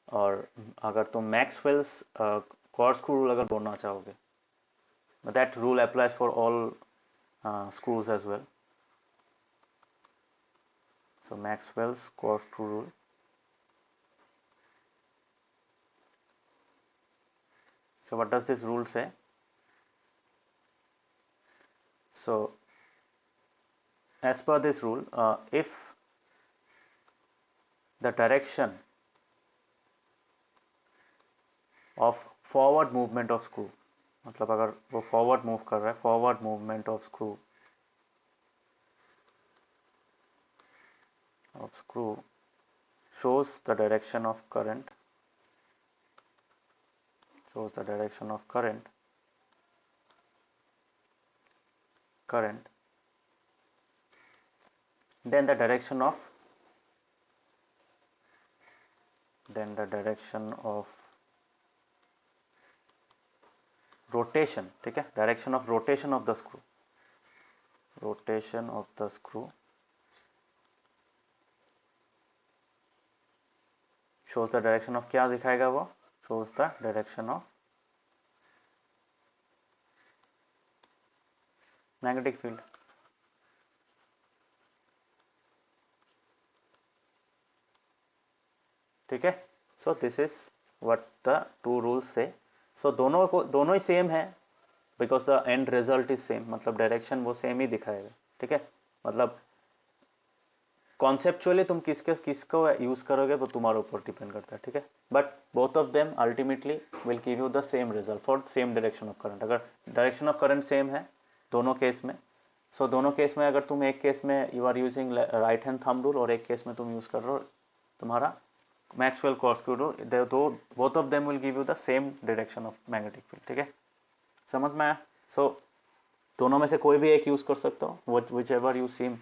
और अगर तुम मैक्सवेल्स कॉर्डस्क्रू रूल अगर बोलना चाहोगे, that rule applies for all screws as well. So Maxwell's corkscrew rule. So what does this rule say? So as per this rule, if the direction of forward movement of screw, मतलब अगर वो forward move कर रहा है, forward movement of screw shows the direction of current, then the direction of rotation, ठीक है, direction of rotation of the screw, shows the direction of, क्या दिखाएगा वो, shows the direction of magnetic field. ठीक है. So this is what the two rules से. सो दोनों ही same है, because the end result is same, मतलब डायरेक्शन वो सेम ही दिखाएगा, ठीक है. मतलब कॉन्सेप्चुअली तुम किसको यूज करोगे वो तुम्हारे ऊपर डिपेंड करता है, ठीक है. But both of them ultimately will give you the same result for same direction of current. अगर डायरेक्शन ऑफ करंट सेम है दोनों केस में, सो दोनों केस में अगर तुम एक केस में you are using right hand thumb rule और एक केस में तुम यूज कर रहे हो तुम्हारा Maxwell corkscrew rule, both of them will give you the same direction of magnetic field, ठीक है. समझ में आया. सो दोनों में से कोई भी एक यूज कर सकते हो, which ever you seem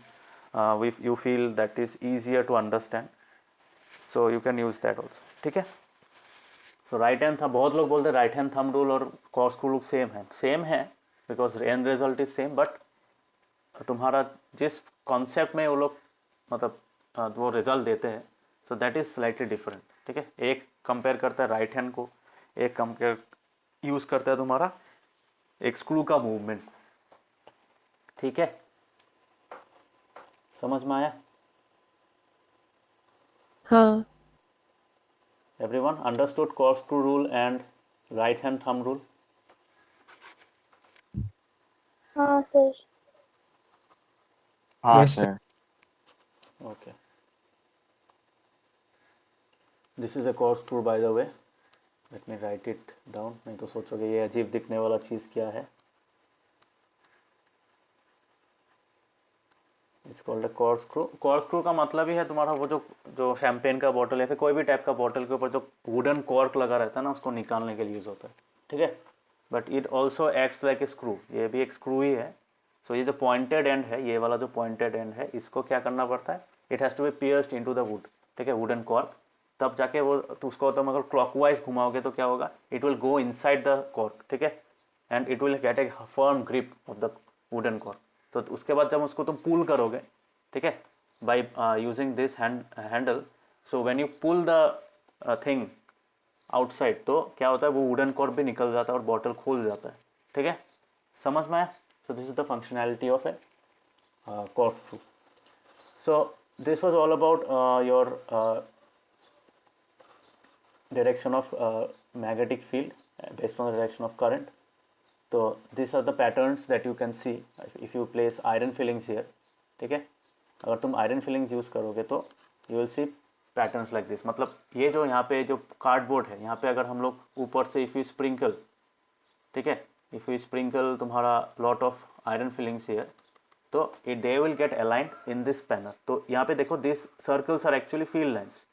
you feel that is easier to understand, so you can use that also, ठीक है. सो राइट हैंड थंब, बहुत लोग बोलते हैं राइट हैंड थंब रूल और कॉर्क्सक्रू रूल सेम है because and result is same, but तुम्हारा जिस कॉन्सेप्ट में वो लोग मतलब वो रिजल्ट देते हैं, सो दैट इज स्लाइटली डिफरेंट, ठीक है. एक कंपेयर करता है राइट हैंड को, एक कंपेयर यूज करता है तुम्हारा एक स्क्रू का मूवमेंट, ठीक है. समझ में आया. हाँ. Everyone understood corkscrew rule and right hand thumb rule? Sir. Yes, sir. Okay. This is a corkscrew, by the way. Let me write it down. नहीं तो सोचोगे ये अजीब दिखने वाला चीज़ क्या है. It's called a corkscrew. Corkscrew का मतलब ही है तुम्हारा वो जो शैम्पेन का बॉटल है, फिर कोई भी टाइप का बॉटल के ऊपर जो वुडन कॉर्क लगा रहता है ना, उसको निकालने के लिए यूज होता है. ठीक है. But it also acts like a screw. ये भी एक स्क्रू ही है. सो ये जो पॉइंटेड एंड है, ये वाला जो पॉइंटेड एंड है, इसको क्या करना पड़ता है, it has to be pierced into the wood. ठीक है, वुडन कॉर्क. तब जाके वो तो उसको तुम अगर क्लॉकवाइज घुमाओगे तो क्या होगा, it will go inside the cork. ठीक है, and it will get A firm grip of the wooden cork. तो उसके बाद जब उसको तुम पुल करोगे, ठीक है, by using this handle, so when you pull the thing outside, तो क्या होता है, वो वुडन कॉर्क भी निकल जाता है और बॉटल खोल जाता है. ठीक है, समझ में आया. So this is the functionality of A corkscrew. So this was all about your direction of magnetic field based on the direction of current. So these are the patterns that you can see if you place iron fillings here. ठीक है, अगर तुम iron filings use करोगे तो you will see patterns like this. मतलब ये जो यहाँ पे जो कार्डबोर्ड है, यहाँ पे अगर हम लोग ऊपर से इफ यू स्प्रिंकल, ठीक है, इफ यू स्प्रिंकल तुम्हारा lot of iron filings here, तो it they will get aligned in this panel. तो यहाँ पे देखो this circles are actually field lines.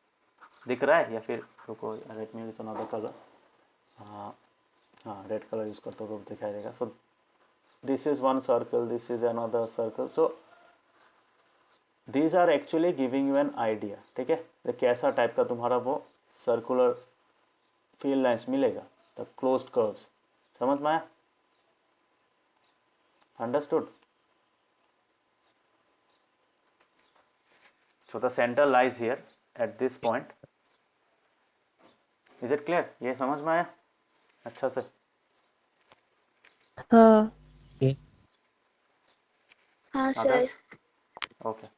दिख रहा है या फिर रुको, let me use another colour. हाँ हाँ, रेड कलर यूज करते हो तो दिखाई देगा. So this is one circle, this is another circle. So these are actually giving you an idea. ठीक है, तो कैसा टाइप का तुम्हारा वो सर्कुलर फील्ड लाइंस मिलेगा, द क्लोज्ड कर्व्स. समझ में आया? Understood? So the center lies here at this point. Is it clear? ये समझ में आया अच्छा से? Sir. Okay.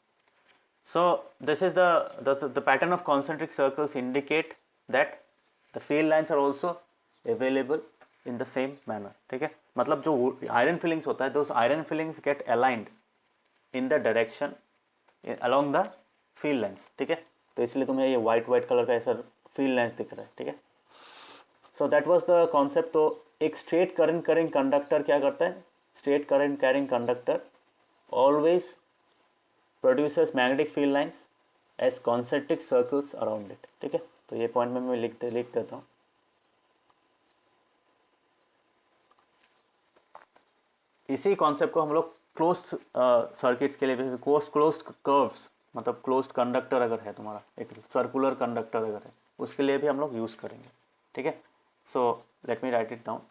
So this is the pattern of concentric circles indicate that the field lines are also available in the same manner. ठीक है, मतलब जो iron fillings होता है, those iron fillings get aligned in the direction along the field lines. ठीक है, तो इसलिए तुम्हें ये white कलर का ऐसा field lines दिख रहा है. ठीक है, so that was the concept. तो एक स्ट्रेट करंट कैरिंग कंडक्टर क्या करता है, straight current carrying conductor always produces magnetic field lines as concentric circles around it. ठीक है, तो ये पॉइंट में मैं लिख देता हूँ. इसी कॉन्सेप्ट को हम लोग क्लोज्ड सर्किट्स के लिए, क्लोज्ड कर्व्स, मतलब क्लोज्ड कंडक्टर अगर है तुम्हारा, एक सर्कुलर कंडक्टर अगर है, उसके लिए भी हम लोग यूज करेंगे. ठीक है, so let me write it down.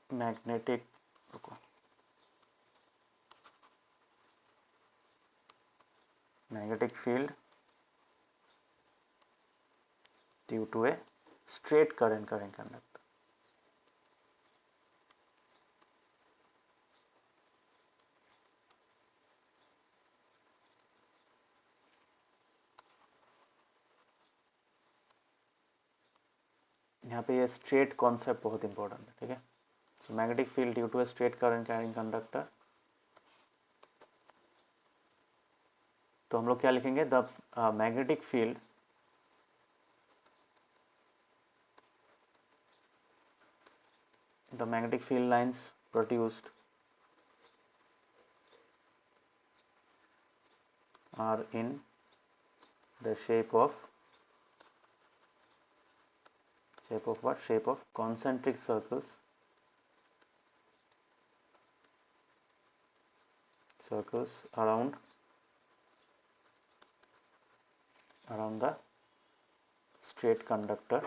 Magnetic field due to a straight current carrying conductor. यहाँ पे ये स्ट्रेट कॉन्सेप्ट बहुत इंपॉर्टेंट है. ठीक है, so magnetic field due to a straight current carrying conductor. तो हम लोग क्या लिखेंगे, the magnetic field lines produced are in the shape of what? Shape of concentric circles around the straight conductor.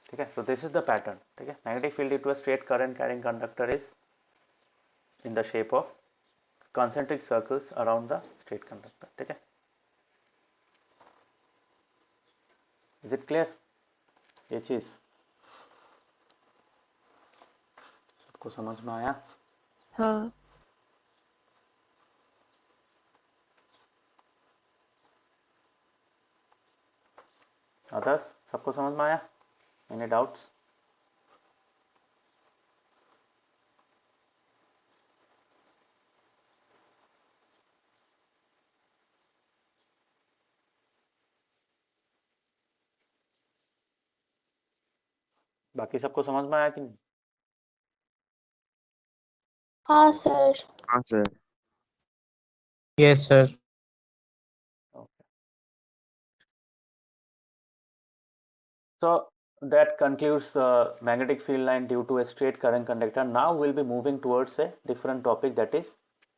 ठीक है, so this is the pattern. ठीक है, magnetic field due to a straight current carrying conductor is in the shape of concentric circles around the straight conductor. ठीक है, is it clear? ये चीज सबको समझ में आया? हाँ। अदर्स सबको समझ में आया? Any doubts? बाकी सबको समझ में आया कि नहीं? हाँ सर। हाँ sir. Yes, sir. Okay. So that concludes magnetic field line due to a straight current conductor. Now we'll be moving towards a different topic, that is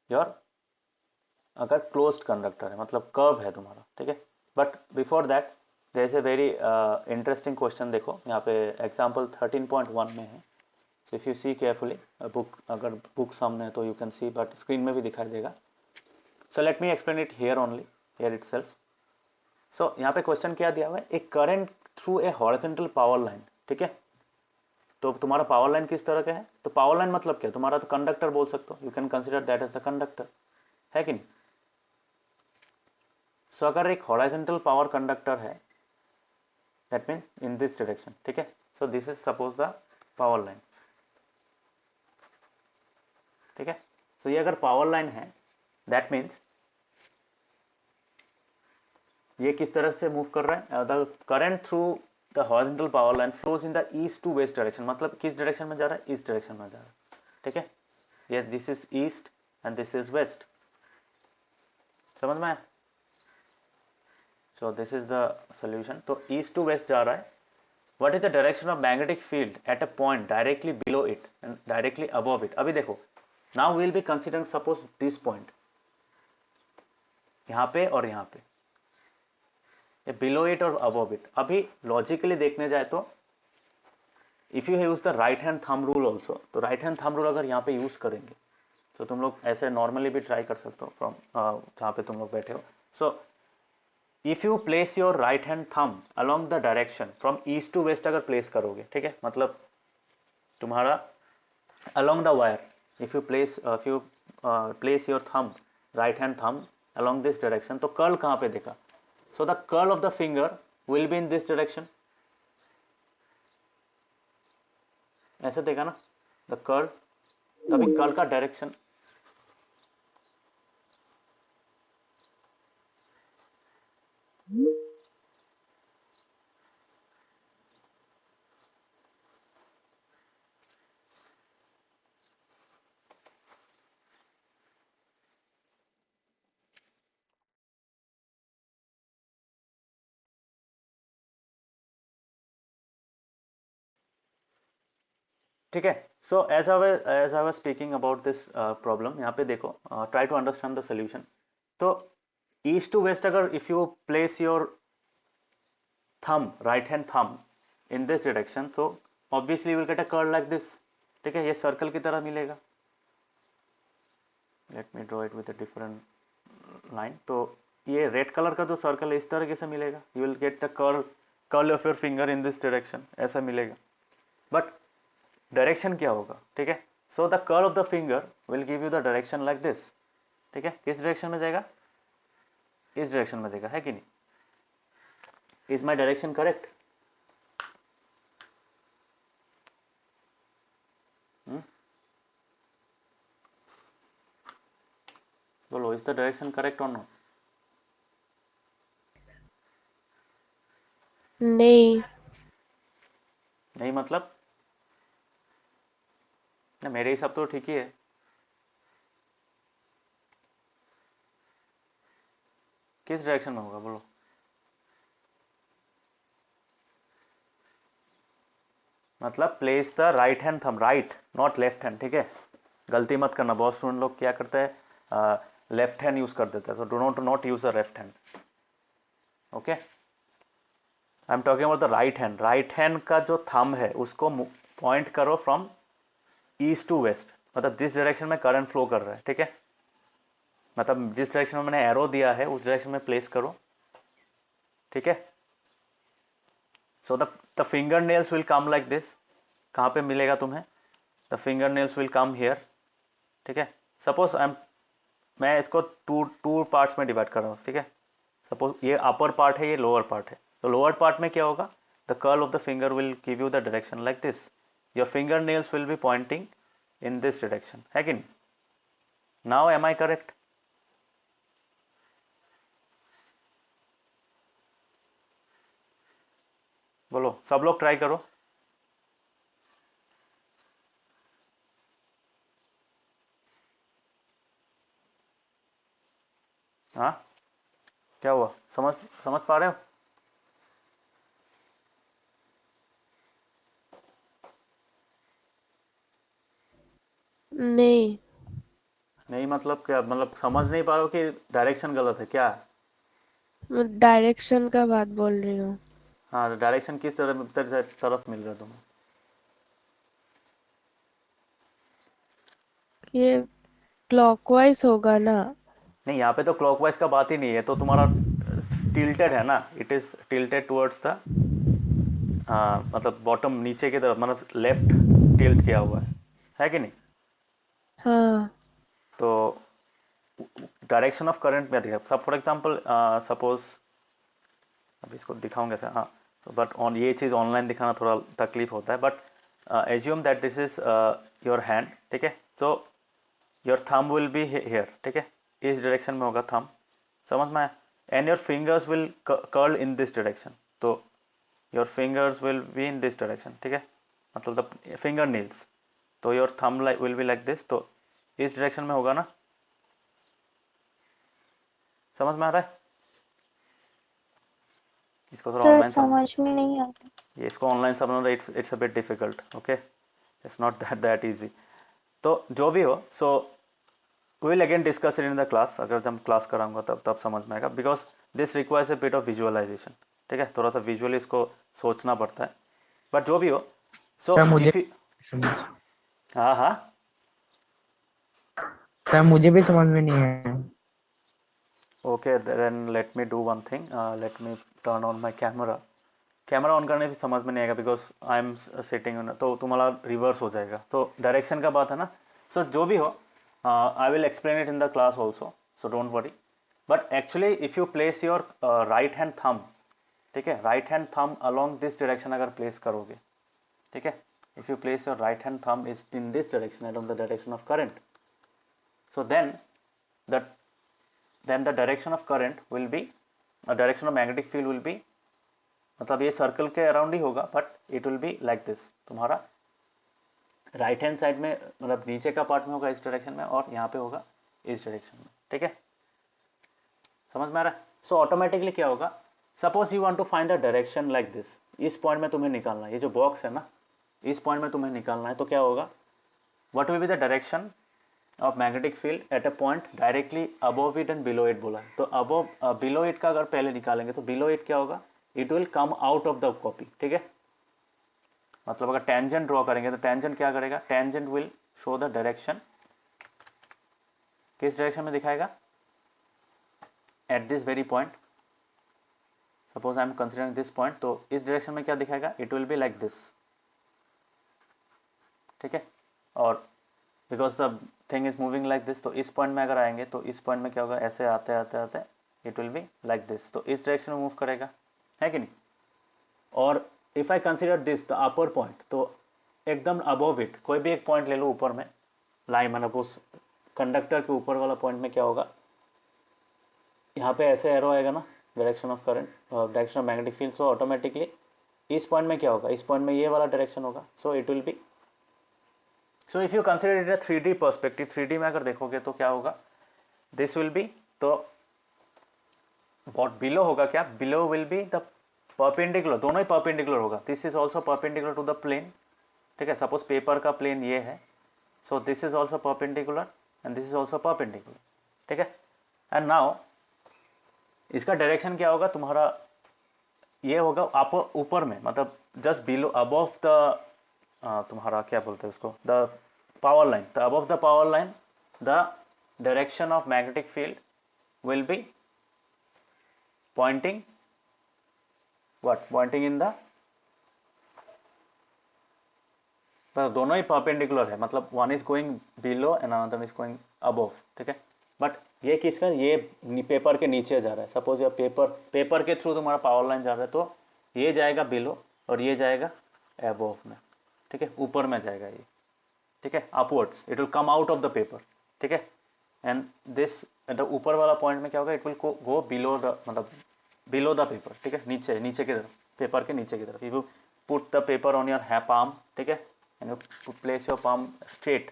your अगर क्लोज्ड कंडक्टर है मतलब कर्व है तुम्हारा, ठीक है। But before that there is a very interesting question. देखो यहाँ पे एग्जांपल 13.1 में है। So if you see carefully book, अगर बुक सामने है तो you can see, but screen में भी दिखाई देगा। So let me explain it here only, here itself. So यहाँ पे क्वेश्चन क्या दिया हुआ है, एक करंट थ्रू ए हॉरिजॉन्टल पावर लाइन, ठीक है। तो तुम्हारा पावर लाइन किस तरह का है, तो पावर लाइन मतलब क्या, तुम्हारा तो कंडक्टर बोल सकते हो, you can consider that as the conductor, है कि नहीं। सो अगर एक हॉरिजॉन्टल पावर कंडक्टर है, that means in this direction, ठीक है। So this is suppose the power line, ठीक है। सो ये अगर पावर लाइन है, दैट मीन्स ये किस तरह से मूव कर रहा है, the current through the horizontal power line flows in the east to west direction, मतलब किस डायरेक्शन में जा रहा है, इस डायरेक्शन में जा रहा है, ठीक है। Yes, this is east and this is west, समझ में आया। So this is the solution. तो ईस्ट टू वेस्ट जा रहा है। What is the direction of magnetic field at a point directly below it and directly above it. अभी देखो, now will be considering suppose this point, यहाँ पे और यहाँ पे, बिलो इट और अबव इट। अभी लॉजिकली देखने जाए तो if you use the right hand thumb rule also, तो राइट हैंड थंब रूल अगर यहाँ पे यूज करेंगे तो तुम लोग ऐसे नॉर्मली भी ट्राई कर सकते हो फ्रॉम जहाँ पे तुम लोग बैठे हो। So if you place your right hand thumb along the direction from east to west अगर प्लेस करोगे, ठीक है, मतलब तुम्हारा along the wire, if you place your thumb, right hand thumb along this direction, तो कर्ल कहाँ पे देखा, so the curl of the finger will be in this direction, ऐसे देखा ना, the curl, तभी कर्ल का डायरेक्शन, ठीक है। So as I was speaking about this problem, यहाँ पे देखो, try to understand the solution. तो ईस्ट टू वेस्ट अगर if you place your thumb, right hand thumb in this direction, तो obviously will get a curl like this, ठीक है, ये circle की तरह मिलेगा। Let me draw it with a different line. तो ये रेड कलर का जो सर्कल है इस तरीके से मिलेगा, you will get the curl of your finger in this direction, ऐसा मिलेगा। बट डायरेक्शन क्या होगा, ठीक है। सो the curl of the finger will give you the direction like this, ठीक है। किस डायरेक्शन में जाएगा, इस डायरेक्शन में जाएगा, है कि नहीं। Is my direction correct? बोलो, इज द डायरेक्शन करेक्ट और नॉट? नहीं। नहीं मतलब मेरे हिसाब तो ठीक ही है। किस डायरेक्शन में होगा बोलो। मतलब place the right hand thumb, right not left hand, ठीक है। गलती मत करना, बहुत स्टूडेंट लोग क्या करते हैं, लेफ्ट हैंड यूज कर देते हैं, तो do not use the left hand, okay. I am talking about the right hand. Right hand का जो थंब है उसको पॉइंट करो फ्रॉम ईस्ट टू वेस्ट, मतलब जिस डायरेक्शन में करंट फ्लो कर रहा है, ठीक है, मतलब जिस डायरेक्शन में मैंने एरो दिया है उस डायरेक्शन में प्लेस करो, ठीक है। So the finger nails will come like this. कहाँ पे मिलेगा तुम्हें? The finger nails will come here. ठीक है. सपोज मैं इसको टू पार्ट्स में डिवाइड कर रहा हूँ. ठीक है. सपोज ये अपर पार्ट है, ये लोअर पार्ट है. तो लोअर पार्ट में क्या होगा? The curl of the finger will give you the direction like this. Your finger nails will be pointing in this direction, है कि नहीं? Now am I correct? बोलो, सब लोग ट्राई करो. हाँ, क्या हुआ? समझ समझ पा रहे हो? नहीं, नहीं मतलब क्या? मतलब समझ नहीं पा रहे हो कि डायरेक्शन गलत है क्या? मैं डायरेक्शन का बात बोल रही हूँ. हाँ, डायरेक्शन किस तरफ मिल रहा है तुम्हें? ये क्लॉकवाइज होगा ना? नहीं, यहाँ पे तो क्लॉकवाइज का बात ही नहीं है. तो तुम्हारा टिल्टेड है ना, it is tilted towards the, मतलब बॉटम नीचे की तरफ, मतलब लेफ्ट टिल्ट किया हुआ है कि नहीं? हाँ. तो डायरेक्शन ऑफ करंट में देखा सब. फॉर एग्जांपल सपोज, अब इसको दिखाऊंगा कैसे? हाँ. सो बट ऑन ये चीज़ ऑनलाइन दिखाना थोड़ा तकलीफ होता है. But assume that this is your hand. ठीक है. So your thumb will be here. ठीक है. इस डायरेक्शन में होगा थंब. समझ में आया? And your fingers will curl in this direction. तो your fingers will be in this direction. ठीक है. मतलब द फिंगर नील्स. तो your thumb will be like this. तो इस डायरेक्शन में होगा ना? समझ में आ रहा है? इसको थोड़ा सर ऑनलाइन समझ. समझ में नहीं आ रहा. ये इसको ऑनलाइन समझना, it's a bit difficult. Okay, it's not that easy. तो जो भी हो, so will again discuss it in the class. अगर जब क्लास कराऊंगा तब समझ में आएगा, because this requires a bit of visualisation. ठीक है. थोड़ा सा विजुअली इसको सोचना पड़ता है. बट जो भी हो, सो सर मुझे इफ यू. समझ हाँ हाँ. सर मुझे भी समझ में नहीं है. Okay, then let me do one thing. Let me turn on my camera. Camera on करने भी समझ में नहीं आएगा, बिकॉज आई एम सिटिंग, तो तुम्हारा रिवर्स हो जाएगा. तो डायरेक्शन का बात है ना. सो जो भी हो, आई will explain it in the class also, so don't worry. But actually if you place your right hand thumb, ठीक है, right hand thumb along this direction अगर प्लेस करोगे, ठीक है, if you place your right hand thumb is in this direction along the direction of current, so the then the direction of current will be, direction of magnetic field will be, मतलब ये circle के around ही होगा, but it will be like this. तुम्हारा right hand side में, मतलब नीचे का part में होगा इस डायरेक्शन में, और यहाँ पे होगा इस डायरेक्शन में. ठीक है. समझ में आ रहा है? सो ऑटोमेटिकली क्या होगा? Suppose you want to find the direction like this. इस पॉइंट में तुम्हें निकालना है, ये जो बॉक्स है ना, इस पॉइंट में तुम्हें निकालना है. तो क्या होगा? What will be the direction of magnetic field at a point directly above it and below it बोला है. तो अबोव, बिलो इट का अगर पहले निकालेंगे तो बिलो इट क्या होगा? It will come out of the copy. ठीक है. मतलब अगर टेंजेंट ड्रॉ करेंगे तो टेंजेंट क्या करेगा? Tangent will show the direction. किस डायरेक्शन में दिखाएगा? At this very point. Suppose I am considering this point, तो इस डायरेक्शन में क्या दिखाएगा? It will be like this. ठीक है. और because the thing is moving like this, तो इस पॉइंट में अगर आएंगे तो इस पॉइंट में क्या होगा? ऐसे आते आते आते it will be like this. तो इस डायरेक्शन में मूव करेगा, है कि नहीं? और if I consider this the upper point, तो एकदम अबोव इट कोई भी एक पॉइंट ले लो ऊपर में, लाइन मतलब उस कंडक्टर के ऊपर वाला पॉइंट में क्या होगा? यहाँ पे ऐसे एरो आएगा ना, direction of current, direction of magnetic field. So automatically इस पॉइंट में क्या होगा? इस पॉइंट में ये वाला डायरेक्शन होगा. So it will be, so if you consider it a 3D perspective, 3D में अगर देखोगे तो क्या होगा? दिस विल बी, तो व्हाट बिलो होगा क्या? Below will be the perpendicular, दोनों ही परपेंडिकुलर होगा. This is also perpendicular to the plane. ठीक है. सपोज पेपर का प्लेन ये है, so this is also perpendicular and this is also perpendicular. ठीक है. एंड नाउ इसका डायरेक्शन क्या होगा? तुम्हारा ये होगा आप ऊपर में, मतलब जस्ट बिलो अबव द, तुम्हारा क्या बोलते हैं उसको, the power line. The above the power line the direction of magnetic field will B pointing, what? Pointing in the पर दोनों ही परपेंडिकुलर है, मतलब one is going below and another is going above, ठीक है। बट ये किसका, ये पेपर के नीचे जा रहा है। सपोज ये पेपर के थ्रू तुम्हारा पावर लाइन जा रहा है, तो ये जाएगा बिलो और ये जाएगा अबव में, ठीक है, ऊपर में जाएगा ये, ठीक है, upwards, it will come out of the paper, ठीक है। एंड दिस ऊपर वाला पॉइंट में क्या होगा, it will go below the, मतलब बिलो द पेपर, ठीक है, नीचे की तरफ, पेपर के नीचे की तरफ। You put the paper on your palm, ठीक है, and you place your palm straight.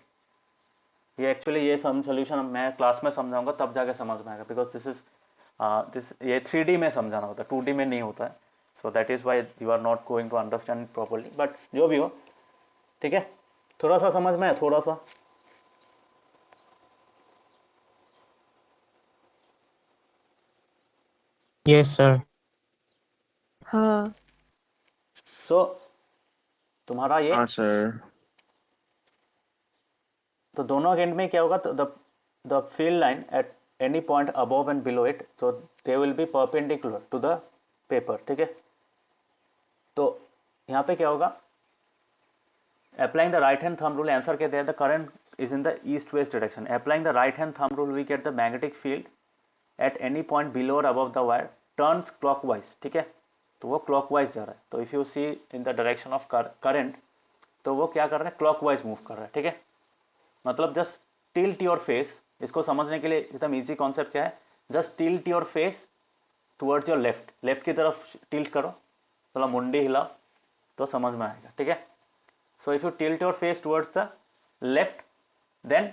ये एक्चुअली ये सम सोल्यूशन मैं क्लास में समझाऊंगा, तब जाके समझ में आएगा, बिकॉज दिस ये 3D में समझाना होता है, 2D में नहीं होता है। So that is why you are not going to understand it properly, but जो भी हो, ठीक है। थोड़ा सा समझ में है, थोड़ा सा। Yes, sir. हाँ सो तुम्हारा ये, हाँ सर। तो दोनों एंड में क्या होगा, तो the field line at any point above and below it, so they will be perpendicular to the paper, ठीक है। तो यहाँ पे क्या होगा, applying the right hand thumb rule, answer कहते हैं, the current is in the east west direction. Applying the right hand thumb rule, we get the magnetic field at any point below or above the wire turns clockwise, ठीक है, तो वो clockwise जा रहा है। तो if you see in the direction of current, तो वो क्या कर रहा है, clockwise मूव कर रहा है, ठीक है। मतलब जस्ट टिल्ट योर फेस, इसको समझने के लिए एकदम इजी कॉन्सेप्ट क्या है, just tilt your face towards your left की तरफ टिल्ट करो, थोड़ा मुंडी हिलाओ, तो समझ में आएगा, ठीक है। So if you tilt your face towards the left, then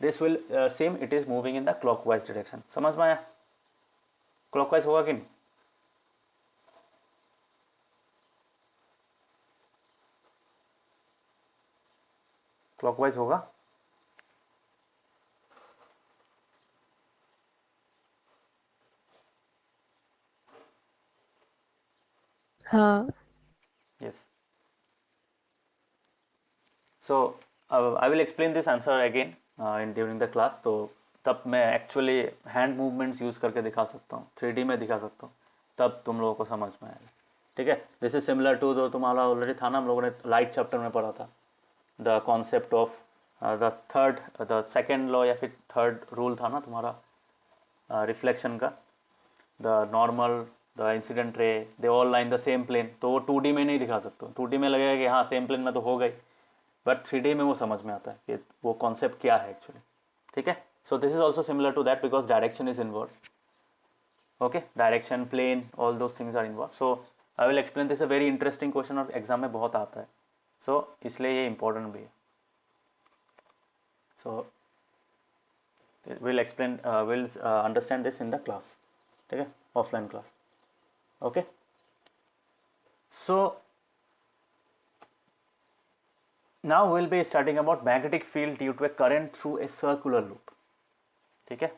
this will seem it is moving in the clockwise direction. समझ में आया, clockwise होगा कि नहीं? clockwise होगा। हाँ Yes. So I will explain this answer again during the class. तो तब मैं एक्चुअली हैंड मूवमेंट्स यूज करके दिखा सकता हूँ, 3D में दिखा सकता हूँ, तब तुम लोगों को समझ में आएगा, ठीक है। दिस इज सिमिलर टू जो तुम्हारा ऑलरेडी था ना, हम लोगों ने लाइट चैप्टर में पढ़ा था, the concept of the second law या फिर थर्ड रूल था ना तुम्हारा रिफ्लेक्शन का, the normal, the incident ray, they all line the same plane. तो वो 2D में नहीं दिखा सकते, 2D में लगेगा कि हाँ सेम प्लेन में तो हो गई, बट 3D में वो समझ में आता है कि वो कॉन्सेप्ट क्या है एक्चुअली, ठीक है। So this is also similar to that because direction is involve, okay, direction, plane, all those things are involve. So I will explain this, a very interesting question और एग्जाम में बहुत आता है, सो इसलिए ये इंपॉर्टेंट भी है। So will explain, will understand this in the class, ठीक है, offline class, okay. So now we'll be studying about magnetic field due to a current through a circular loop, ठीक है,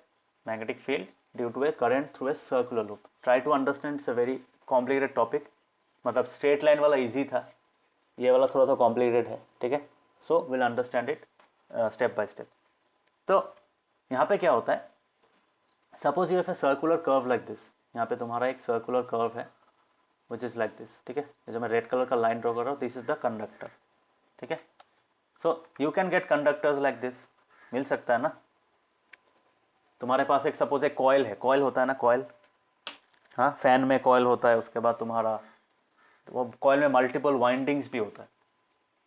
magnetic field due to a current through a circular loop. Try to understand, it's a very complicated topic, मतलब straight line वाला easy था, ये वाला थोड़ा सा complicated है, ठीक है। So we'll understand it step by step. तो यहाँ पे क्या होता है, suppose you have a circular curve like this, यहाँ पे तुम्हारा एक circular curve है which is like this, ठीक है, जो मैं रेड कलर का लाइन ड्रॉ कर रहा हूँ, दिस इज द कंडक्टर, ठीक है। So you can get conductors like this, मिल सकता है ना। तुम्हारे पास एक सपोज एक कॉयल है, कॉयल होता है ना, कॉयल, हाँ, फैन में कॉयल होता है, उसके बाद तुम्हारा तो वो कॉयल में मल्टीपल वाइंडिंग्स भी होता है,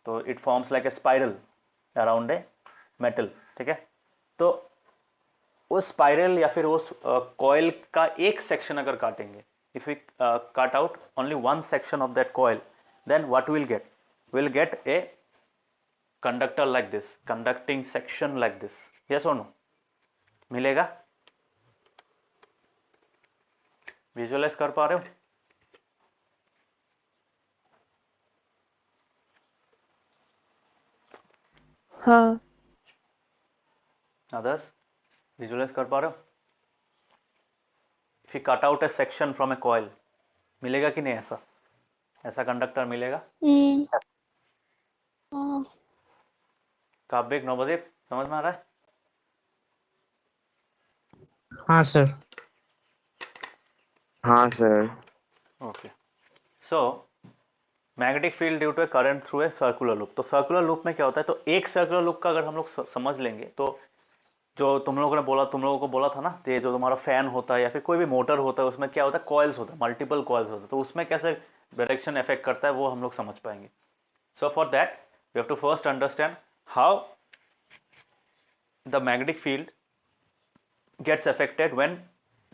तो it forms like a spiral around a metal, ठीक है। तो उस स्पाइरल या फिर उस कॉयल का एक सेक्शन अगर काटेंगे, if we cut out only one section of that coil, then what will get a conductor like this, conducting section like this, yes और नो, मिलेगा? विजुअलाइज कर पा रहे हो? हाँ अदर्स विजुअलाइज कर पा रहे हो? If you cut out A section from A coil, मिलेगा कि नहीं? ऐसा कंडक्टर मिलेगा? काव्यक, नवदीप, समझ में आ रहा है? हाँ सर। हाँ sir. Okay. So magnetic field due to a current through a circular loop. तो सर्कुलर लूप में क्या होता है, तो एक सर्कुलर लूप का अगर हम लोग समझ लेंगे, तो जो तुम लोगों को बोला था ना, ये जो तुम्हारा फैन होता है या फिर कोई भी मोटर होता है, उसमें क्या होता है, कॉइल्स होता है, मल्टीपल कॉइल्स होते हैं, तो उसमें कैसे डायरेक्शन इफेक्ट करता है वो हम लोग समझ पाएंगे। So for that we have to first understand how the magnetic field gets affected when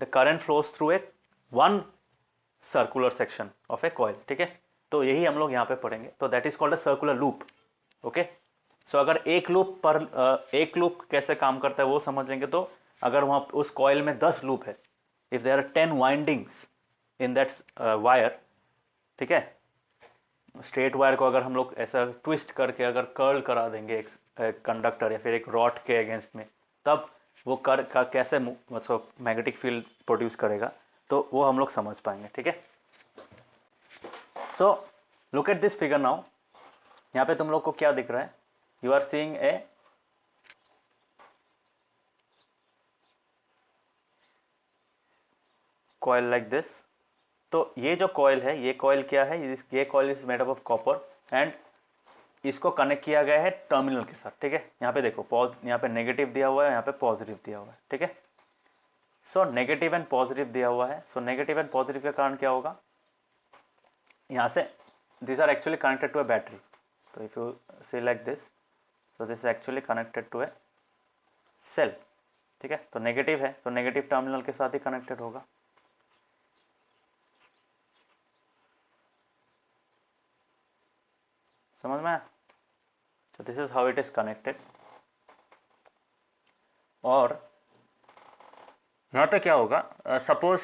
the current flows through a one circular section of a coil। ठीक है, तो यही हम लोग यहाँ पे पढ़ेंगे। तो that is called a circular loop. Okay, so अगर एक लूप पर एक लूप कैसे काम करता है वो समझ लेंगे, तो अगर वहाँ उस कॉइल में 10 लूप है, if there are 10 windings in that wire, ठीक है, स्ट्रेट वायर को अगर हम लोग ऐसा ट्विस्ट करके अगर कर्ल करा देंगे एक कंडक्टर या फिर एक रॉड के अगेंस्ट में, तब वो कैसे मतलब मैग्नेटिक फील्ड प्रोड्यूस करेगा, तो वो हम लोग समझ पाएंगे। ठीक है, so look at this figure now. यहाँ पे तुम लोग को क्या दिख रहा है, you are seeing a coil like this. तो ये जो कॉइल है, ये कॉइल क्या है, ये coil is made up of copper and इसको कनेक्ट किया गया है टर्मिनल के साथ। ठीक है, यहाँ पे देखो, यहाँ पे नेगेटिव दिया हुआ है, यहाँ पे पॉजिटिव दिया हुआ है। ठीक है, सो नेगेटिव एंड पॉजिटिव दिया हुआ है। सो नेगेटिव एंड पॉजिटिव के कारण क्या होगा, यहाँ से this are actually connected to a battery. तो if you see like this, so this is actually connected to a cell. ठीक है, तो नेगेटिव है तो नेगेटिव टर्मिनल के साथ ही कनेक्टेड होगा। समझ में आया? So this is how it is connected। और यहाँ पे क्या होगा, suppose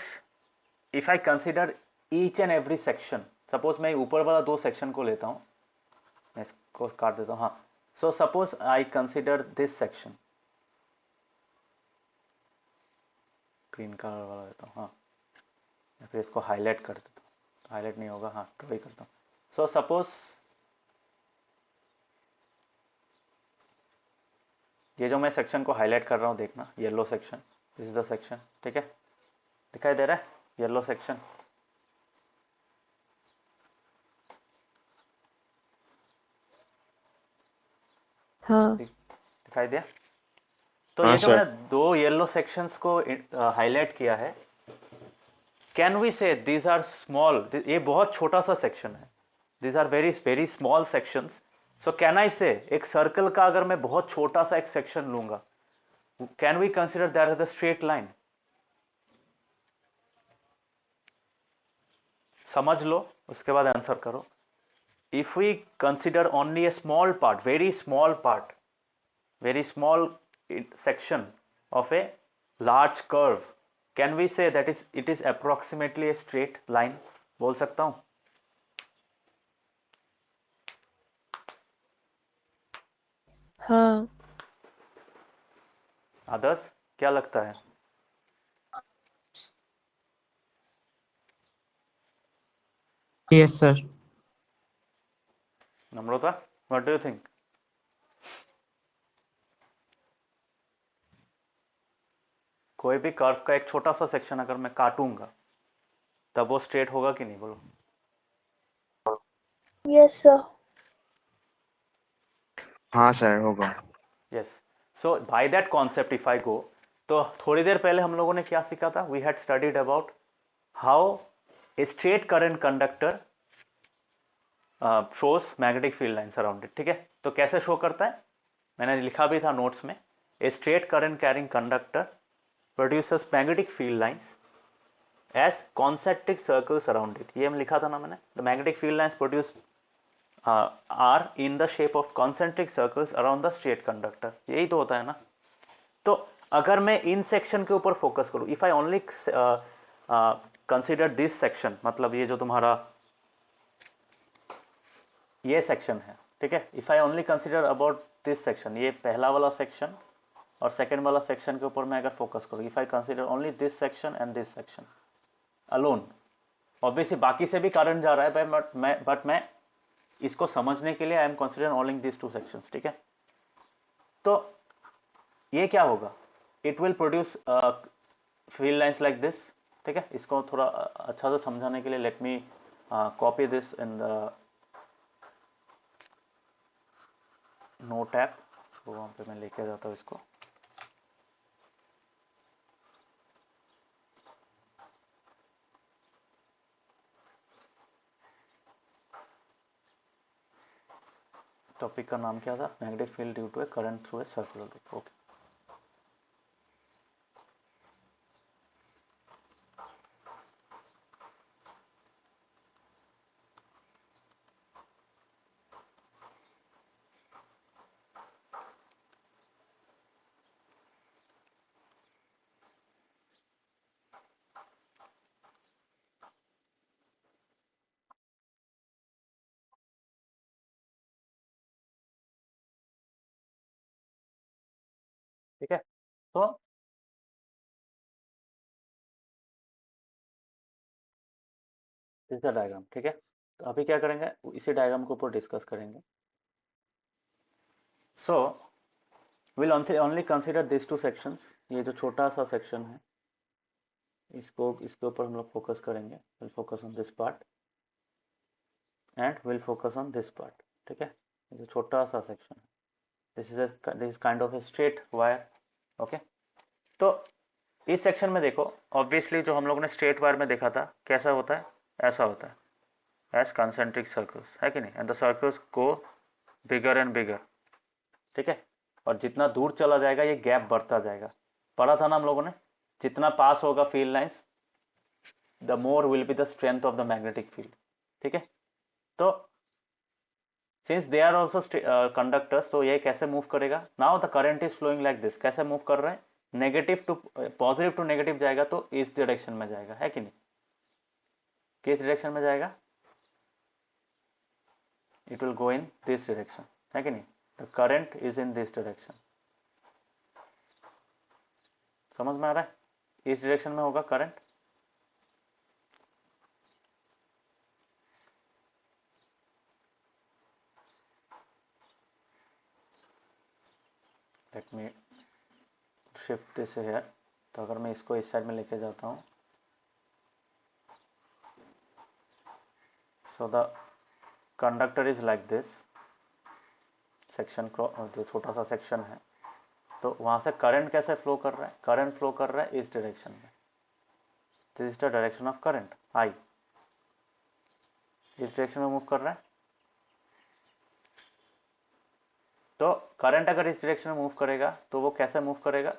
if I consider each and every section, suppose मैं ऊपर वाला 2 सेक्शन को लेता हूँ, मैं इसको काट देता हूँ। हाँ, so suppose I consider this section, green colour वाला देता हूँ, हाँ, या फिर इसको हाईलाइट कर देता हूँ, हाईलाइट नहीं होगा, हाँ ड्रॉ करता हूँ। सो सपोज ये जो मैं सेक्शन को हाईलाइट कर रहा हूँ, देखना, yellow section, this is the section. ठीक है, दिखाई दे रहा है येलो सेक्शन? हाँ दिखाई दिया? तो हाँ ये जो सर। मैंने 2 येलो सेक्शंस को हाईलाइट किया है, can we say these are small, ये बहुत छोटा सा सेक्शन है, these are very very small sections. So can I say एक सर्कल का अगर मैं बहुत छोटा सा एक सेक्शन लूंगा, can we consider that as a straight line? समझ लो, उसके बाद आंसर करो। If we consider only a small part, very small part, very small section of a large curve, can we say that it is approximately a straight line? बोल सकता हूं? हाँ others क्या लगता है? Yes sir। Namrata, what do you think? कोई भी curve का एक छोटा सा सेक्शन अगर मैं काटूंगा, तब वो स्ट्रेट होगा कि नहीं, बोलो। Yes, sir. हाँ सर होगा। Yes, so by that concept if I go, तो थोड़ी देर पहले हम लोगों ने क्या सीखा था, we had studied about how a straight current conductor shows magnetic field lines around it. ठीक है, तो कैसे शो करता है, मैंने लिखा भी था नोट्स में, a straight current carrying conductor produces magnetic field lines as concentric circles around it. ये हम लिखा था ना मैंने, the magnetic field lines produce are in the shape of concentric circles around the straight conductor. यही तो होता है ना। तो अगर मैं इन सेक्शन के ऊपर फोकस करूं, if I only consider this section, मतलब ये जो तुम्हारा ये सेक्शन है, ठीक है, if I only consider about this section, ये पहला वाला सेक्शन और सेकेंड वाला सेक्शन के ऊपर मैं अगर फोकस करूं, if I consider only this section and this section alone, obviously बाकी से भी करंट जा रहा है, बट मैं इसको समझने के लिए I am considering only this 2 sections. ठीक है, तो ये क्या होगा, it will produce field lines like this. ठीक है, इसको थोड़ा अच्छा से समझाने के लिए let me copy this in the notepad, तो वहाँ पे मैं लेके जाता हूँ इसको। टॉपिक का नाम क्या था? Magnetic field due to a current through a circular loop. Okay, ठीक है। तो दिस द डायग्राम, ठीक है। तो अभी क्या करेंगे, इसी डायग्राम के ऊपर डिस्कस करेंगे। So will only consider this two sections. ये जो छोटा सा सेक्शन है, इसके ऊपर हम लोग फोकस करेंगे। Will focus on this part and will focus on this part, ठीक है। ये जो छोटा सा सेक्शन है, this kind of a straight wire. Okay, तो इस सेक्शन में देखो, ऑब्वियसली जो हम लोगों ने स्ट्रेट वायर में देखा था, कैसा होता है? ऐसा होता है, एज कंसेंट्रिक सर्कल्स, है कि नहीं? And the circles go bigger and बिगर, ठीक है। और जितना दूर चला जाएगा ये गैप बढ़ता जाएगा। पढ़ा था ना हम लोगों ने, जितना पास होगा field lines, the more will be the strength of the magnetic field, ठीक है। तो since they are also conductors, तो ये कैसे मूव करेगा? Now the current is flowing like this. कैसे मूव कर रहा है? Negative to positive to negative जाएगा, तो इस डायरेक्शन में जाएगा, है कि नहीं? किस डायरेक्शन में जाएगा? It will go in this direction, है कि नहीं? The current is in this direction. समझ में आ रहा है? इस डायरेक्शन में होगा current. Let me shift this here. तो अगर मैं इसको इस साइड में लेके जाता हूँ, so the conductor is like this section, जो छोटा सा सेक्शन है, तो वहां से करंट कैसे फ्लो कर रहा है? करंट फ्लो कर रहा है इस डायरेक्शन में। This is the direction of current, I. इस डायरेक्शन में मूव कर रहा है। तो करंट अगर इस डायरेक्शन में मूव करेगा, तो वो कैसे मूव करेगा?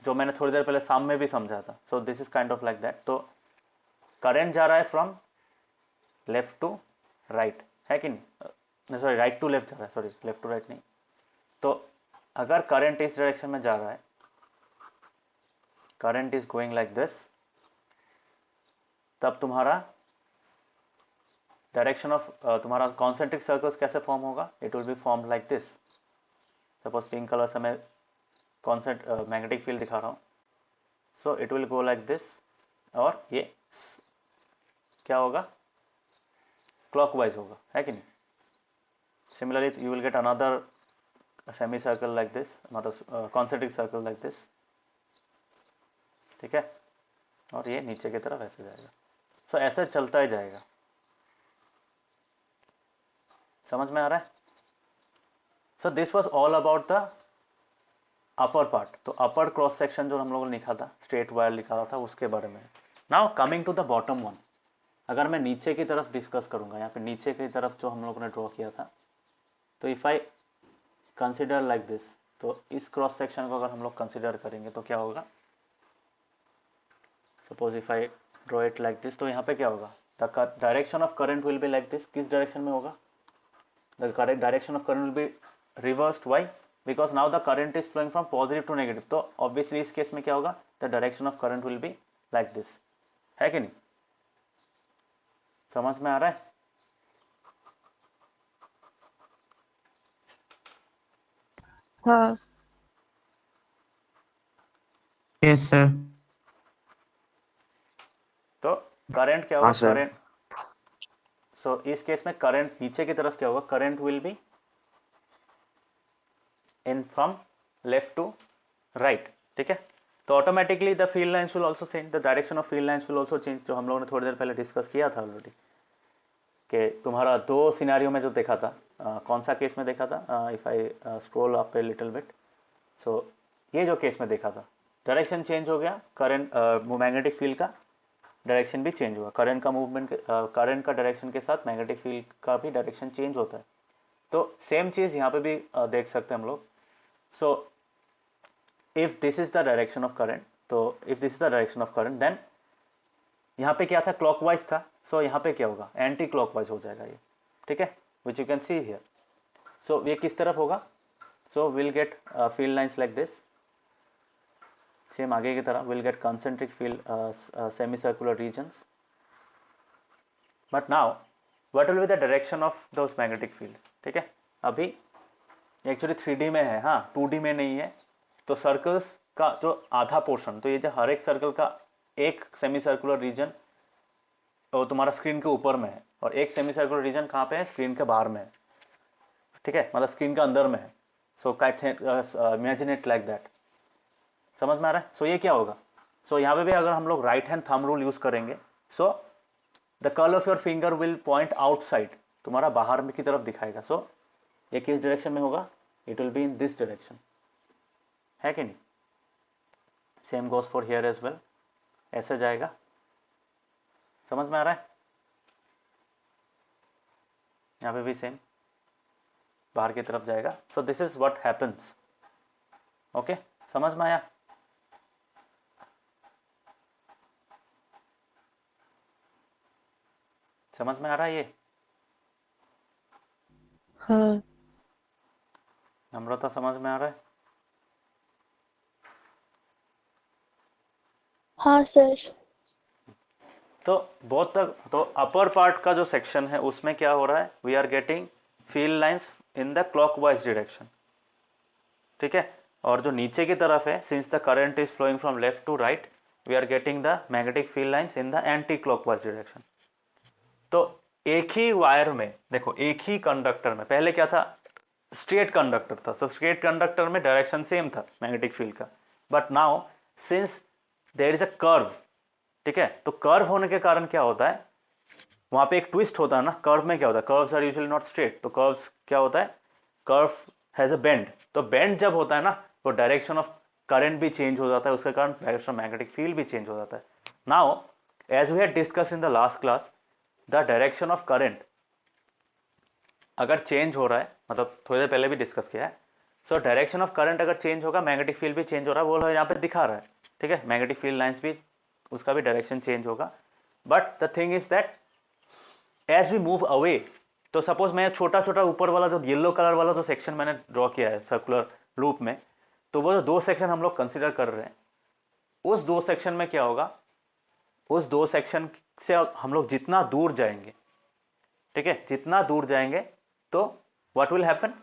जो मैंने थोड़ी देर पहले साम में भी समझा था। सो this is kind of like that. तो करंट जा रहा है फ्रॉम लेफ्ट टू राइट, है कि नहीं? सॉरी, राइट टू लेफ्ट जा रहा है, सॉरी, लेफ्ट टू राइट नहीं। तो अगर करंट इस डायरेक्शन में जा रहा है, current is going like this, तब तुम्हारा डायरेक्शन ऑफ तुम्हारा कॉन्सेंट्रिक सर्कल्स कैसे फॉर्म होगा? It will B form like this. Suppose pink colour से मैं मैग्नेटिक फील्ड दिखा रहा हूँ, सो it will go like this, और ये क्या होगा? क्लॉकवाइज होगा, है कि नहीं? Similarly you will get another semi circle like this, मतलब कॉन्सेंट्रिक सर्कल लाइक दिस, ठीक है। और ये नीचे की तरफ ऐसे जाएगा। सो ऐसे चलता ही जाएगा। समझ में आ रहा है? So this was all about the upper part. तो अपर क्रॉस सेक्शन जो हम लोगों ने लिखा था, स्ट्रेट वायर लिखा था, उसके बारे में। Now coming to the bottom one. अगर मैं नीचे की तरफ डिस्कस करूंगा, यहाँ पे नीचे की तरफ जो हम लोगों ने ड्रॉ किया था, तो if I consider like this, तो इस क्रॉस सेक्शन को अगर हम लोग कंसिडर करेंगे तो क्या होगा? Suppose if I draw it like this, तो यहाँ पे क्या होगा? The direction of current will be like this. किस डायरेक्शन में होगा? The correct direction of current will be reversed. Why? Because now the current is flowing from positive to negative. तो obviously इस केस में क्या होगा? The direction of current will be like this, है कि नहीं? समझ में आ रहा है? हाँ। Yes sir. तो करंट क्या होगा? हाँ सर। करंट, सो इस केस में करंट नीचे की तरफ क्या होगा? Current will be in from left to right, ठीक है। तो automatically the field lines will also change, the direction of field lines will also change, जो हम लोगों ने थोड़ी देर पहले डिस्कस किया था ऑलरेडी, कि तुम्हारा दो सिनेरियो में जो देखा था, कौन सा केस में देखा था, if I scroll up a little bit, so ये जो केस में देखा था, डायरेक्शन चेंज हो गया, करंट मैग्नेटिक फील्ड का डायरेक्शन भी चेंज हुआ, करंट का मूवमेंट, करंट का डायरेक्शन के साथ मैग्नेटिक फील्ड का भी डायरेक्शन चेंज होता है। तो सेम चीज़ यहाँ पे भी देख सकते हैं हम लोग। So if this is the direction of current, तो if this is the direction of current, then यहाँ पे क्या था, क्लॉकवाइज था, सो यहाँ पे क्या होगा, एंटी क्लॉकवाइज हो जाएगा ये, ठीक है, which you can see here. So ये किस तरफ होगा, so will get field lines like this, same आगे की तरह will get concentric field semi circular regions, but now what will be the direction of those magnetic field, ठीक है। अभी एक्चुअली 3D में है, हाँ 2D में नहीं है, तो सर्कल्स का जो आधा पोर्शन, तो ये जो हर एक सर्कल का एक सेमी सर्कुलर रीजन वो तुम्हारा स्क्रीन के ऊपर में है, और एक सेमी सर्कुलर रीजन कहाँ पे है, स्क्रीन के बाहर में है, ठीक है, मतलब स्क्रीन के अंदर में है। So imagine it like that, समझ में आ रहा है। सो ये क्या होगा, सो यहाँ पे भी अगर हम लोग right hand thumb rule use करेंगे, so the curl of your finger will point outside, तुम्हारा बाहर में की तरफ दिखाएगा। सो ये किस डायरेक्शन में होगा, it will be in this direction, है कि नहीं। Same goes for here as well, ऐसे जाएगा, समझ में आ रहा है। यहाँ पे भी सेम बाहर की तरफ जाएगा। सो this is what happens, okay, समझ में आया। समझ में आ रहा है ये, हाँ नम्रता समझ में आ रहा है। हाँ सर। तो बहुत तक, तो अपर पार्ट का जो सेक्शन है उसमें क्या हो रहा है, we are getting field lines in the clockwise direction, ठीक है। और जो नीचे की तरफ है, since the current is flowing from left to right, we are getting the magnetic field lines in the anti clockwise direction. तो एक ही वायर में देखो, एक ही कंडक्टर में, पहले क्या था, स्ट्रेट कंडक्टर था, तो स्ट्रेट कंडक्टर में डायरेक्शन सेम था मैग्नेटिक फील्ड का, but now since there is a curve, ठीक है, तो कर्व होने के कारण क्या होता है, वहां पे एक ट्विस्ट होता है ना, कर्व में क्या होता है, curves are usually not straight, तो कर्व्स क्या होता है, कर्व हैज अ बेंड, तो बेंड जब होता है ना, तो डायरेक्शन ऑफ करंट भी चेंज हो जाता है, उसके कारण डायरेक्शन ऑफ मैग्नेटिक फील्ड भी चेंज हो जाता है। Now as we had discuss in the last class, the direction of current अगर चेंज हो रहा है, मतलब थोड़ी देर पहले भी डिस्कस किया है, सो डायरेक्शन ऑफ करंट अगर चेंज होगा, मैग्नेटिक फील्ड भी चेंज हो रहा है, वो यहाँ पे दिखा रहा है, ठीक है, मैग्नेटिक फील्ड लाइंस भी, उसका भी डायरेक्शन चेंज होगा। But the thing is that as we move away, तो सपोज मैं छोटा छोटा ऊपर वाला जो येलो कलर वाला जो सेक्शन मैंने ड्रॉ किया है सर्कुलर लूप में, तो वो जो दो सेक्शन हम लोग कंसिडर कर रहे हैं, उस दो सेक्शन में क्या होगा, उस दो सेक्शन से हम लोग जितना दूर जाएंगे, ठीक है, जितना दूर जाएंगे, तो what will happen,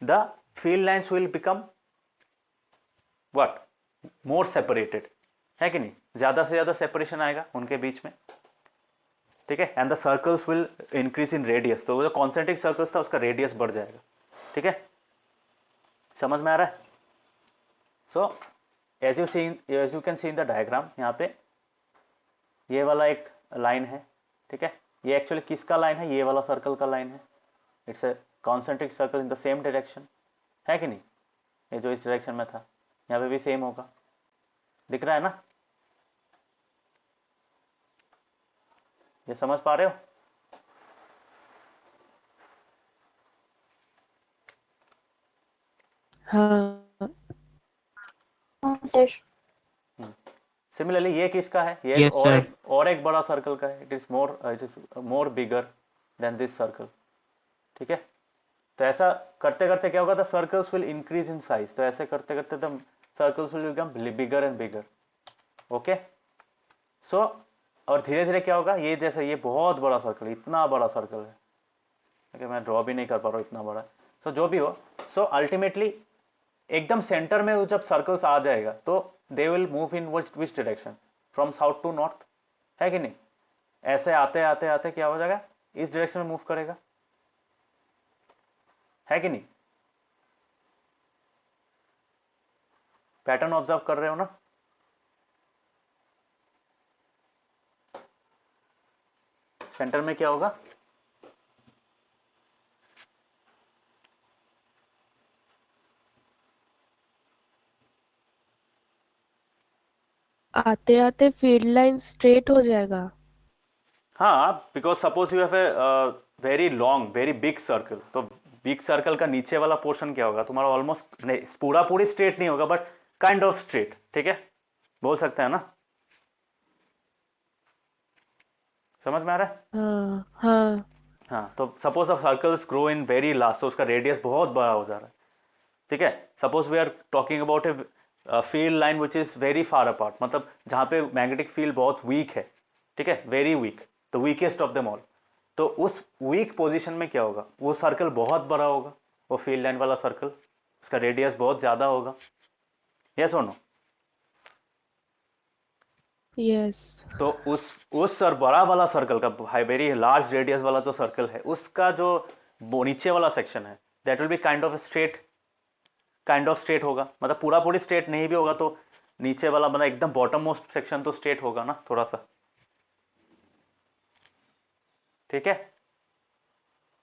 the field lines will become what, more separated, है कि नहीं, ज्यादा से ज्यादा सेपरेशन आएगा उनके बीच में, ठीक है, and the circles will increase in radius, तो वो जो कॉन्सेंट्रिक सर्कल्स था उसका रेडियस बढ़ जाएगा, ठीक है, समझ में आ रहा है। So as you can see in the diagram, यहाँ पे ये वाला एक लाइन है, ठीक है, ये एक्चुअली किसका लाइन है, ये वाला सर्कल का लाइन है, it's a concentric circle in the same direction, है कि नहीं, ये जो इस डायरेक्शन में था, यहाँ पे भी सेम होगा, दिख रहा है ना, ये समझ पा रहे हो। हाँ हाँ सर। सिमिलरली ये किसका है, ये Yes, sir. और एक बड़ा सर्कल का है, it is more bigger than this circle, ठीक है। तो ऐसा करते करते क्या होगा, the circles will increase in size, तो ऐसे करते करते the circles will become bigger and bigger, okay. So और धीरे धीरे क्या होगा, ये जैसे ये बहुत बड़ा सर्कल, इतना बड़ा सर्कल है, ठीक है, मैं ड्रॉ भी नहीं कर पा रहा हूँ इतना बड़ा। सो जो भी हो, सो अल्टीमेटली एकदम सेंटर में जब सर्कल्स आ जाएगा, तो they will move in which direction, from south to north, है कि नहीं, ऐसे आते आते आते क्या हो जाएगा, इस डायरेक्शन में मूव करेगा, है कि नहीं, पैटर्न ऑब्जर्व कर रहे हो ना। सेंटर में क्या होगा, आते आते फील्ड लाइन स्ट्रेट हो जाएगा। हाँ, because suppose you have a very long very big circle, तो बिग सर्कल का नीचे वाला पोर्शन क्या होगा तुम्हारा, ऑलमोस्ट नहीं पूरा पूरी स्ट्रेट नहीं होगा बट काइंड ऑफ स्ट्रेट, ठीक है, बोल सकते हैं ना, समझ में आ रहा है। हाँ हाँ हाँ, तो suppose the circles grow in very last, तो उसका रेडियस बहुत बड़ा हो जा रहा है, ठीक है। Suppose we are talking about a field line which is very far apart, मतलब जहाँ पे मैग्नेटिक फील्ड बहुत वीक है, ठीक है, very weak, the weakest of them all. तो उस वीक पोजीशन में क्या होगा, वो सर्कल बहुत बड़ा होगा, वो फील्ड लाइन वाला सर्कल, उसका रेडियस बहुत ज्यादा होगा, यस और नो। यस तो उस सर बड़ा वाला सर्कल का वेरी लार्ज रेडियस वाला जो सर्कल है, उसका जो नीचे वाला सेक्शन है, that will be kind of straight होगा, मतलब पूरा पूरी स्ट्रेट नहीं भी होगा तो नीचे वाला मतलब एकदम बॉटम मोस्ट सेक्शन तो स्ट्रेट होगा ना थोड़ा सा, ठीक है।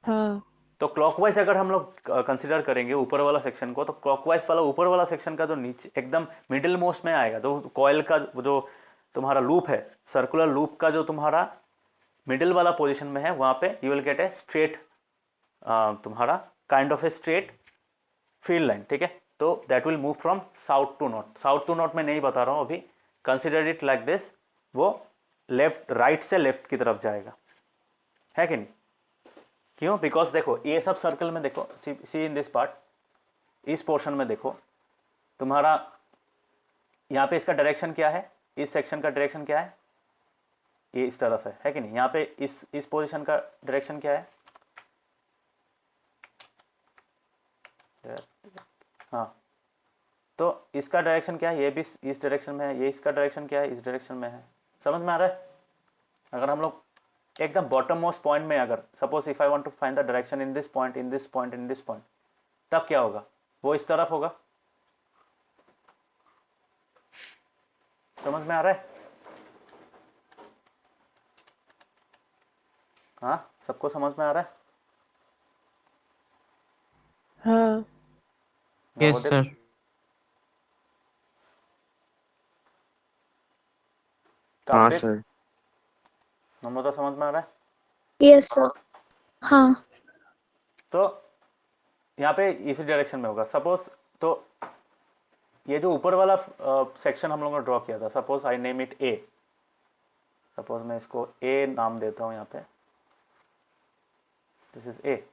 हाँ तो क्लॉकवाइज अगर हम लोग कंसिडर करेंगे ऊपर वाला सेक्शन को, तो क्लॉकवाइज वाला ऊपर वाला सेक्शन का जो नीचे एकदम मिडिल मोस्ट में आएगा, तो कॉयल का जो तुम्हारा लूप है, सर्कुलर लूप का जो तुम्हारा मिडिल वाला पोजीशन में है, वहां पे you will get a straight, तुम्हारा kind of a straight field line, ठीक है। तो that will move from south to north, south to north में नहीं बता रहा हूं अभी, कंसिडर इट लाइक दिस, वो लेफ्ट राइट से लेफ्ट की तरफ जाएगा, है कि नहीं। क्यों, बिकॉज देखो ये सब सर्कल में देखो, सी इन दिस पार्ट, इस पोर्शन में देखो तुम्हारा, यहाँ पे इसका डायरेक्शन क्या है, इस सेक्शन का डायरेक्शन क्या है, ये इस तरफ है कि नहीं। यहाँ पे इस पोजीशन का डायरेक्शन क्या है, हाँ, तो इसका डायरेक्शन क्या है, ये भी इस डायरेक्शन में है, ये इसका डायरेक्शन क्या है, इस डायरेक्शन में है, समझ में आ रहा है। अगर हम लोग एकदम बॉटम मोस्ट पॉइंट में, अगर suppose if I want to find the direction in this point, in this point, in this point, तब क्या होगा, वो इस तरफ होगा, समझ में आ रहा है। हाँ, सबको समझ में आ रहा है। हाँ यस नवोदय, सर। हाँ कार्तिक, सर। नम्रता, समझ में आ रहा है। Yes, sir. हाँ. तो यहाँ पे इसी डायरेक्शन में होगा सपोज, तो ये जो ऊपर वाला सेक्शन हम लोगों ने ड्रॉ किया था, suppose I name it A, suppose मैं इसको ए नाम देता हूँ यहाँ पे, दिस इज ए,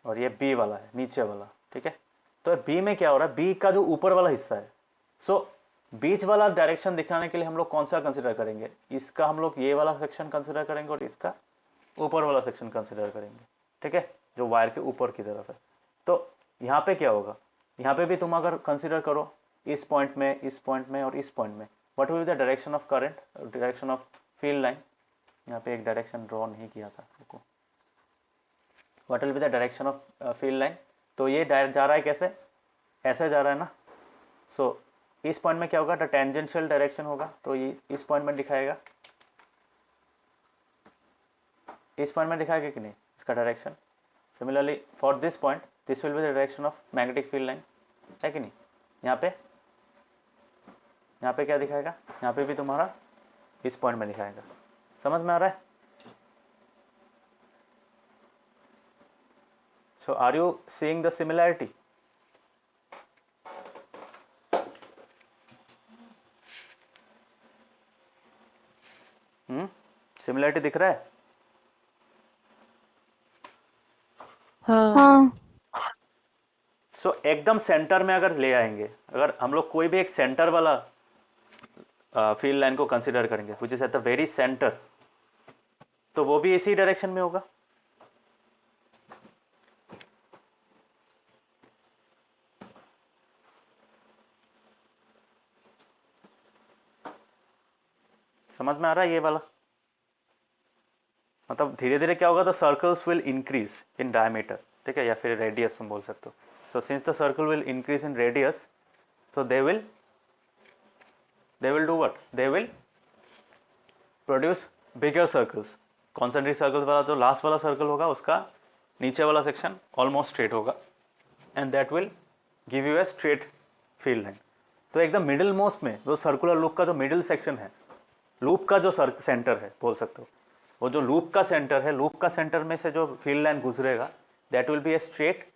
और ये बी वाला है नीचे वाला, ठीक है। तो बी में क्या हो रहा है, बी का जो ऊपर वाला हिस्सा है, सो बीच वाला डायरेक्शन दिखाने के लिए हम लोग कौन सा कंसिडर करेंगे, इसका हम लोग ये वाला सेक्शन कंसिडर करेंगे और इसका ऊपर वाला सेक्शन कंसिडर करेंगे, ठीक है, जो वायर के ऊपर की तरफ है। तो यहाँ पे क्या होगा, यहाँ पे भी तुम अगर कंसिडर करो इस पॉइंट में, इस पॉइंट में और इस पॉइंट में, what will be the direction of current, direction of field line. यहाँ पे एक डायरेक्शन ड्रॉ नहीं किया था, रुको, what will be the direction of field line. तो ये जा रहा है कैसे, ऐसे जा रहा है ना। सो इस पॉइंट में क्या होगा, द टेंजेंशियल डायरेक्शन होगा, तो ये इस पॉइंट में दिखाएगा, इस पॉइंट में दिखाएगा कि नहीं इसका direction. Similarly for this point, this will be the direction of magnetic field line, है कि नहीं। यहाँ पे क्या दिखाएगा, यहाँ पे भी तुम्हारा इस पॉइंट में दिखाएगा, समझ में आ रहा है। So are you seeing the similarity. Similarity दिख रहा है। हाँ हाँ. सो एकदम सेंटर में अगर ले आएंगे, अगर हम लोग कोई भी एक सेंटर वाला फील्ड लाइन को कंसिडर करेंगे which is at the very centre, तो वो भी इसी डायरेक्शन में होगा, समझ में आ रहा है ये वाला। मतलब धीरे धीरे क्या होगा, the circles will increase in diameter, ठीक है, या फिर रेडियस तुम बोल सकते हो। So since the circle will increase in radius, so they will do what, they will produce bigger circles। concentric circles वाला जो लास्ट वाला सर्कल होगा उसका नीचे वाला सेक्शन ऑलमोस्ट स्ट्रेट होगा, and that will give U A straight field line. तो एकदम मिडिल मोस्ट में जो सर्कुलर लूप का जो मिडिल सेक्शन है, लूप का जो सेंटर है बोल सकते हो, वो जो लूप का सेंटर है, लूप का सेंटर में से जो फील्ड लाइन गुजरेगा that will be a straight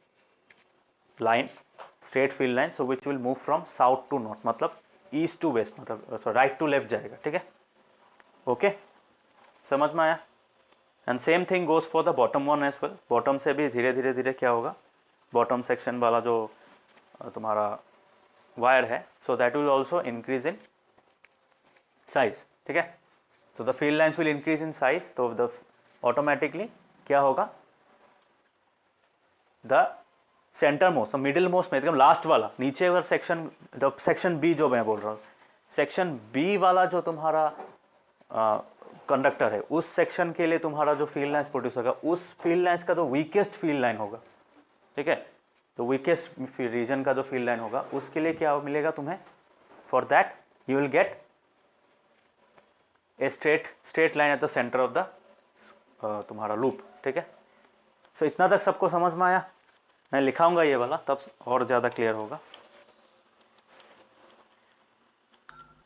line, straight field line, so which will move from south to north, मतलब ईस्ट टू वेस्ट, मतलब राइट टू लेफ्ट जाएगा। ठीक है, ओके, समझ में आया? And same thing goes for the bottom one as well. Bottom से भी धीरे धीरे धीरे क्या होगा, बॉटम सेक्शन वाला जो तुम्हारा वायर है, so that will also increase in size. ठीक है, सो the field lines will increase in size, तो द ऑटोमेटिकली क्या होगा, the centre most, middle most में एकदम लास्ट वाला, नीचे अगर सेक्शन, द सेक्शन बी जो मैं बोल रहा हूँ, सेक्शन बी वाला जो तुम्हारा कंडक्टर है, उस सेक्शन के लिए तुम्हारा जो फील्ड लाइन्स प्रोड्यूस होगा, उस फील्ड लाइन्स का जो वीकेस्ट फील्ड लाइन होगा, ठीक है, तो वीकेस्ट रीजन का जो फील्ड लाइन होगा उसके लिए क्या मिलेगा तुम्हें, for that you will get a straight line at the centre of the तुम्हारा लूप। ठीक है, सो इतना तक सबको समझ में आया? मैं लिखाऊंगा ये वाला, तब और ज़्यादा क्लियर होगा।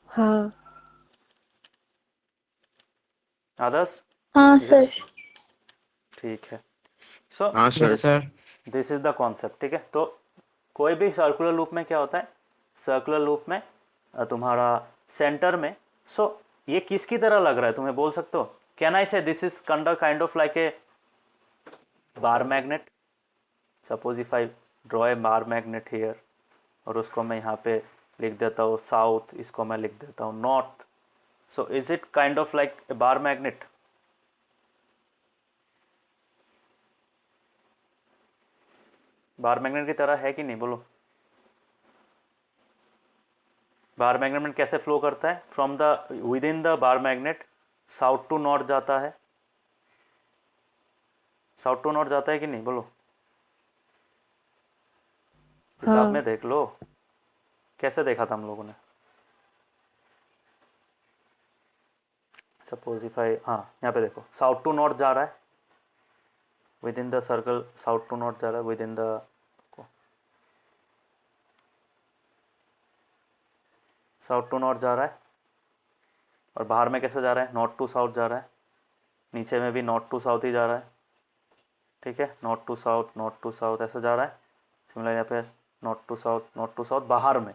हाँ आदर्श? हाँ Is it? सर। ठीक है, सो हाँ sir. Yes sir. This is the concept. ठीक है, तो कोई भी सर्कुलर लूप में क्या होता है, सर्कुलर लूप में तुम्हारा सेंटर में, सो ये किसकी तरह लग रहा है तुम्हें बोल सकते हो? Can I say this is kind of like a bar magnet. Suppose if I draw A bar magnet here, और उसको मैं यहाँ पे लिख देता हूँ साउथ, इसको मैं लिख देता हूँ north, so is it kind of like a bar magnet? Bar magnet की तरह है कि नहीं, बोलो? बार मैग्नेट कैसे फ्लो करता है? From the within the bar magnet south to north जाता है, साउथ टू नॉर्थ जाता है कि नहीं, बोलो? किताब हाँ में देख लो, कैसे देखा था हम लोगों ने। सपोज इफ आई, हाँ यहाँ पे देखो, साउथ टू नॉर्थ जा रहा है within the circle, south to north जा रहा है within the, south to north जा रहा है, और बाहर में कैसे जा रहा है, नॉर्थ टू साउथ जा रहा है, नीचे में भी नॉर्थ टू साउथ ही जा रहा है। ठीक है, north to south, north to south ऐसे जा रहा है। सिमिलर यहाँ पे north to south, north to south, बाहर में,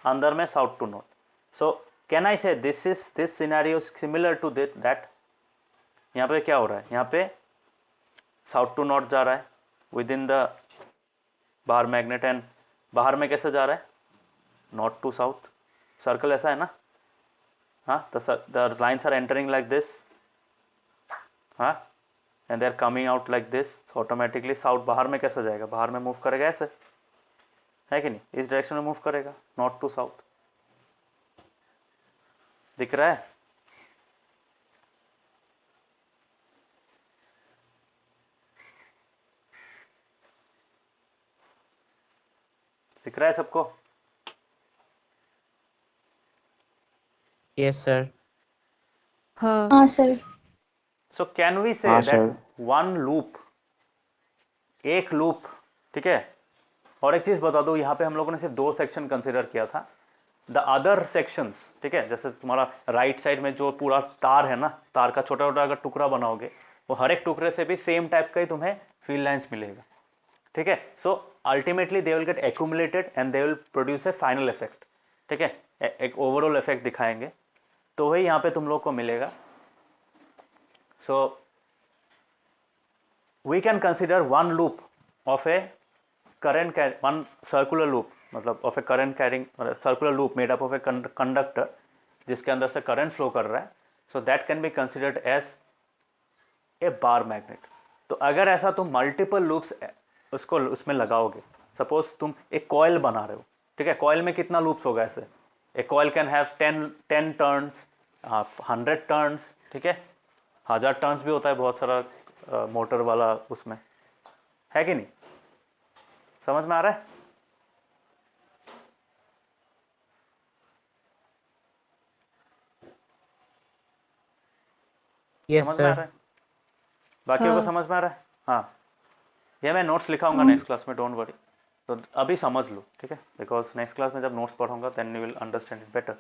अंदर में south to north. So can I say this scenario similar to that? यहाँ पे क्या हो रहा है, यहाँ पे साउथ टू नॉर्थ जा रहा है within the bar magnet, and बाहर में कैसे जा रहा है, नॉर्थ टू साउथ। सर्कल ऐसा है ना, हाँ, the lines are entering like this, हाँ, and they are coming out like this, automatically south बाहर में कैसे जाएगा, बाहर में मूव करेगा ऐसे, है कि नहीं, इस डायरेक्शन में मूव करेगा, नॉर्थ टू साउथ। दिख रहा है? दिख रहा है सबको? Yes sir. हाँ हाँ सर। सो कैन वी से हाँ दैट सर। वन लूप, एक लूप, ठीक है। और एक चीज बता दो, यहाँ पे हम लोगों ने सिर्फ 2 सेक्शन कंसिडर किया था, द अदर सेक्शंस, ठीक है, जैसे तुम्हारा राइट साइड में जो पूरा तार है ना, तार का छोटा छोटा अगर टुकड़ा बनाओगे, वो हर एक टुकड़े से भी सेम टाइप का ही तुम्हें फील्ड लाइंस मिलेगा। ठीक है, so ultimately they will gate accumulated and they will produce A final effect. ठीक है, एक ओवरऑल इफेक्ट दिखाएंगे, तो वही यहाँ पे तुम लोग को मिलेगा। So we can consider one loop of a current, one circular loop, मतलब of a current carrying, circular loop made up of a conductor जिसके अंदर से करंट फ्लो कर रहा है। So that can be considered as a bar magnet. तो अगर ऐसा तुम मल्टीपल लूप्स उसको उसमें लगाओगे, सपोज तुम एक कॉइल बना रहे हो, ठीक है, कॉइल में कितना लूप्स होगा ऐसे, a coil can have 10 turns, 100 turns, ठीक है, 1000 टर्न्स भी होता है बहुत सारा मोटर वाला उसमें, है कि नहीं, समझ में आ रहा है? यस समझ में आ सर। रहा है? बाकियों को हाँ समझ में आ रहा है? हाँ, ये मैं नोट्स लिखाऊंगा हाँ। नेक्स्ट क्लास में, डोंट वरी। तो अभी समझ लो, ठीक है, बिकॉज नेक्स्ट क्लास में जब नोट्स पढ़ूंगा then you will understand it better.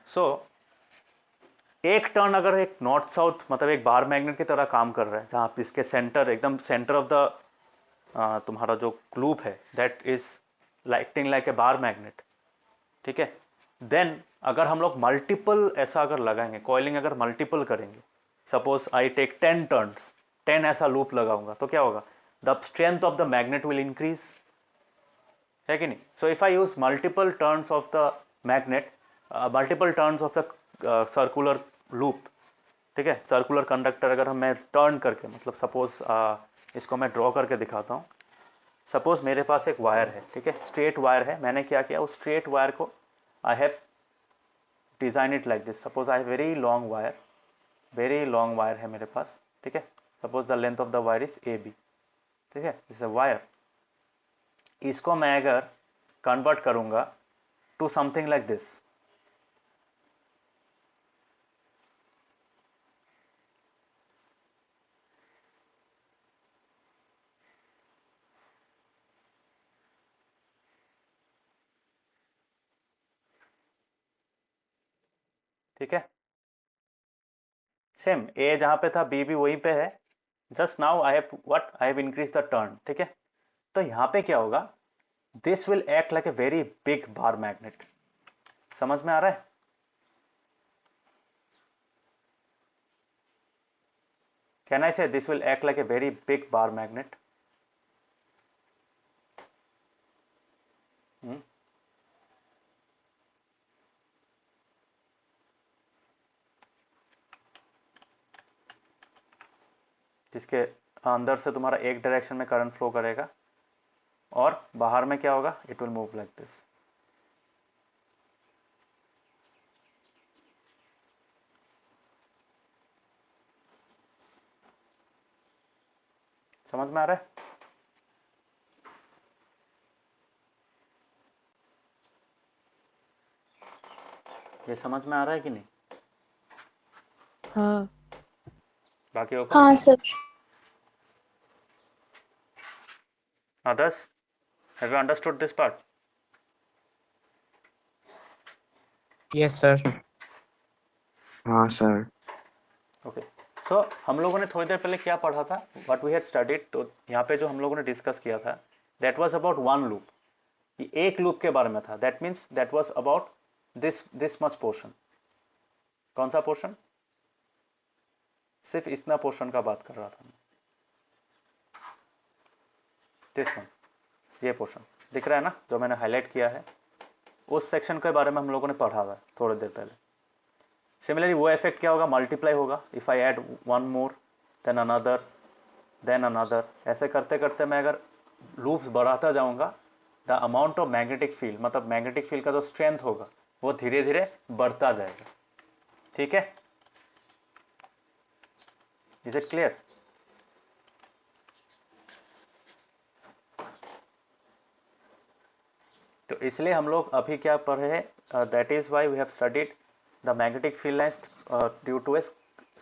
So एक टर्न अगर एक नॉर्थ साउथ मतलब एक बार मैग्नेट की तरह काम कर रहा है, जहाँ इसके सेंटर एकदम सेंटर ऑफ द तुम्हारा जो लूप है that is acting like a bar magnet, ठीक है, देन अगर हम लोग मल्टीपल ऐसा अगर लगाएंगे, कॉइलिंग अगर मल्टीपल करेंगे, सपोज आई टेक 10 टर्न्स, 10 ऐसा लूप लगाऊंगा, तो क्या होगा, the strength of the magnet will increase, है कि नहीं। सो if I use multiple turns of the magnet, multiple turns of the circular loop, ठीक है, सर्कुलर कंडक्टर अगर हम मैं टर्न करके, मतलब सपोज इसको मैं ड्रॉ करके दिखाता हूँ। सपोज मेरे पास एक वायर है, ठीक है, स्ट्रेट वायर है, मैंने क्या किया, उस स्ट्रेट वायर को I have design it like this. Suppose I have very long wire है मेरे पास, ठीक है, suppose the length of the wire is AB, ठीक है, इज अ वायर। इसको मैं अगर कन्वर्ट करूंगा टू समथिंग लाइक दिस, ठीक है, सेम ए जहां पे था बी भी वहीं पे है, just now I have increase the turn, ठीक है। तो यहां पे क्या होगा, this will act like a very big bar magnet. समझ में आ रहा है? Can I say this will act like a very big bar magnet? जिसके अंदर से तुम्हारा एक डायरेक्शन में करंट फ्लो करेगा और बाहर में क्या होगा, it will move like this. समझ में आ रहा है? ये समझ में आ रहा है कि नहीं? हाँ बाकी ओके? हाँ sir. Others, have you understood this part? Yes, sir. हाँ सर। ओके, सो हम लोगों ने थोड़ी देर पहले क्या पढ़ा था, व्हाट वी हैड स्टडीड। तो यहाँ पे जो हम लोगों ने डिस्कस किया था, that was about one loop, कि एक लूप के बारे में था। That means that was about this much portion. कौन सा पोर्शन? सिर्फ इतना पोर्शन का बात कर रहा था मैं, दिस वन, ये पोर्शन दिख रहा है ना, जो मैंने हाईलाइट किया है, उस सेक्शन के बारे में हम लोगों ने पढ़ा था थोड़ी देर पहले। सिमिलरली वो इफेक्ट क्या होगा, मल्टीप्लाई होगा। If I add one more than another, ऐसे करते करते मैं अगर लूप्स बढ़ाता जाऊंगा, the amount of magnetic field, मतलब मैग्नेटिक फील्ड का जो स्ट्रेंथ होगा वो धीरे धीरे बढ़ता जाएगा। ठीक है, इज इट क्लियर? तो इसलिए हम लोग अभी क्या पढ़ रहे हैं, that is why we have studied the magnetic field lines due to a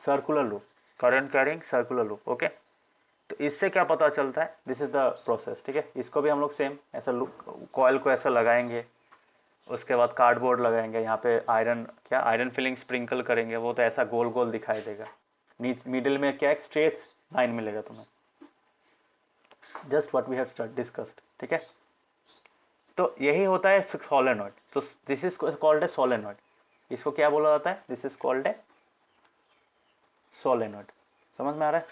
circular loop, current carrying circular loop. Okay, तो इससे क्या पता चलता है, दिस इज द प्रोसेस। ठीक है, इसको भी हम लोग सेम ऐसा कॉइल को ऐसा लगाएंगे, उसके बाद कार्डबोर्ड लगाएंगे, यहाँ पे आयरन फिलिंग स्प्रिंकल करेंगे, वो तो ऐसा गोल गोल दिखाई देगा। मिडिल में क्या एक स्ट्रेट लाइन मिलेगा तुम्हें, just what we have discussed. ठीक है, तो यही होता है सोलेनॉइड। तो this is called a solenoid. इसको क्या बोला जाता है, this is called a solenoid. समझ में आ रहा है?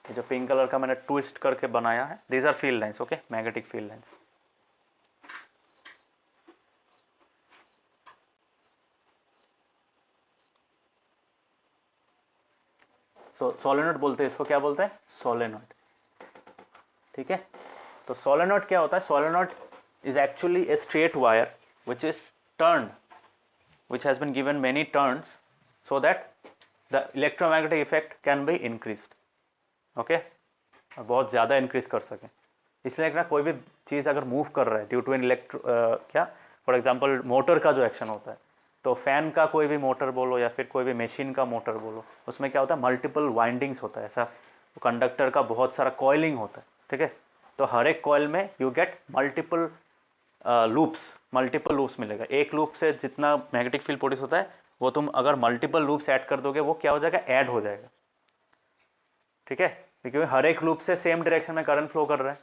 ये जो पिंक कलर का मैंने ट्विस्ट करके बनाया है, these are field lines. Okay, magnetic field lines. Solenoid बोलते हैं इसको, क्या बोलते हैं, सोलेनॉइड। ठीक है, तो सोलेनॉइड क्या होता है, solenoid is actually a straight wire which is turned, which has been given many turns so that the electromagnetic effect can be increased. okay, बहुत ज़्यादा इंक्रीज कर सकें। इसलिए ना कोई भी चीज़ अगर मूव कर रहा है ड्यू टू एन क्या, फॉर एग्जांपल मोटर का जो एक्शन होता है, तो फैन का कोई भी मोटर बोलो या फिर कोई भी मशीन का मोटर बोलो, उसमें क्या होता है, मल्टीपल वाइंडिंग्स होता है। ऐसा कंडक्टर का बहुत सारा कॉइलिंग होता है, ठीक है। तो हर एक कॉइल में यू गेट मल्टीपल लूप्स मिलेगा। एक लूप से जितना मैग्नेटिक फील्ड प्रोड्यूस होता है वो तुम अगर मल्टीपल लूप्स ऐड कर दोगे वो क्या हो जाएगा, ऐड हो जाएगा, ठीक है, क्योंकि हर एक लूप से सेम डायरेक्शन में करंट फ्लो कर रहा है।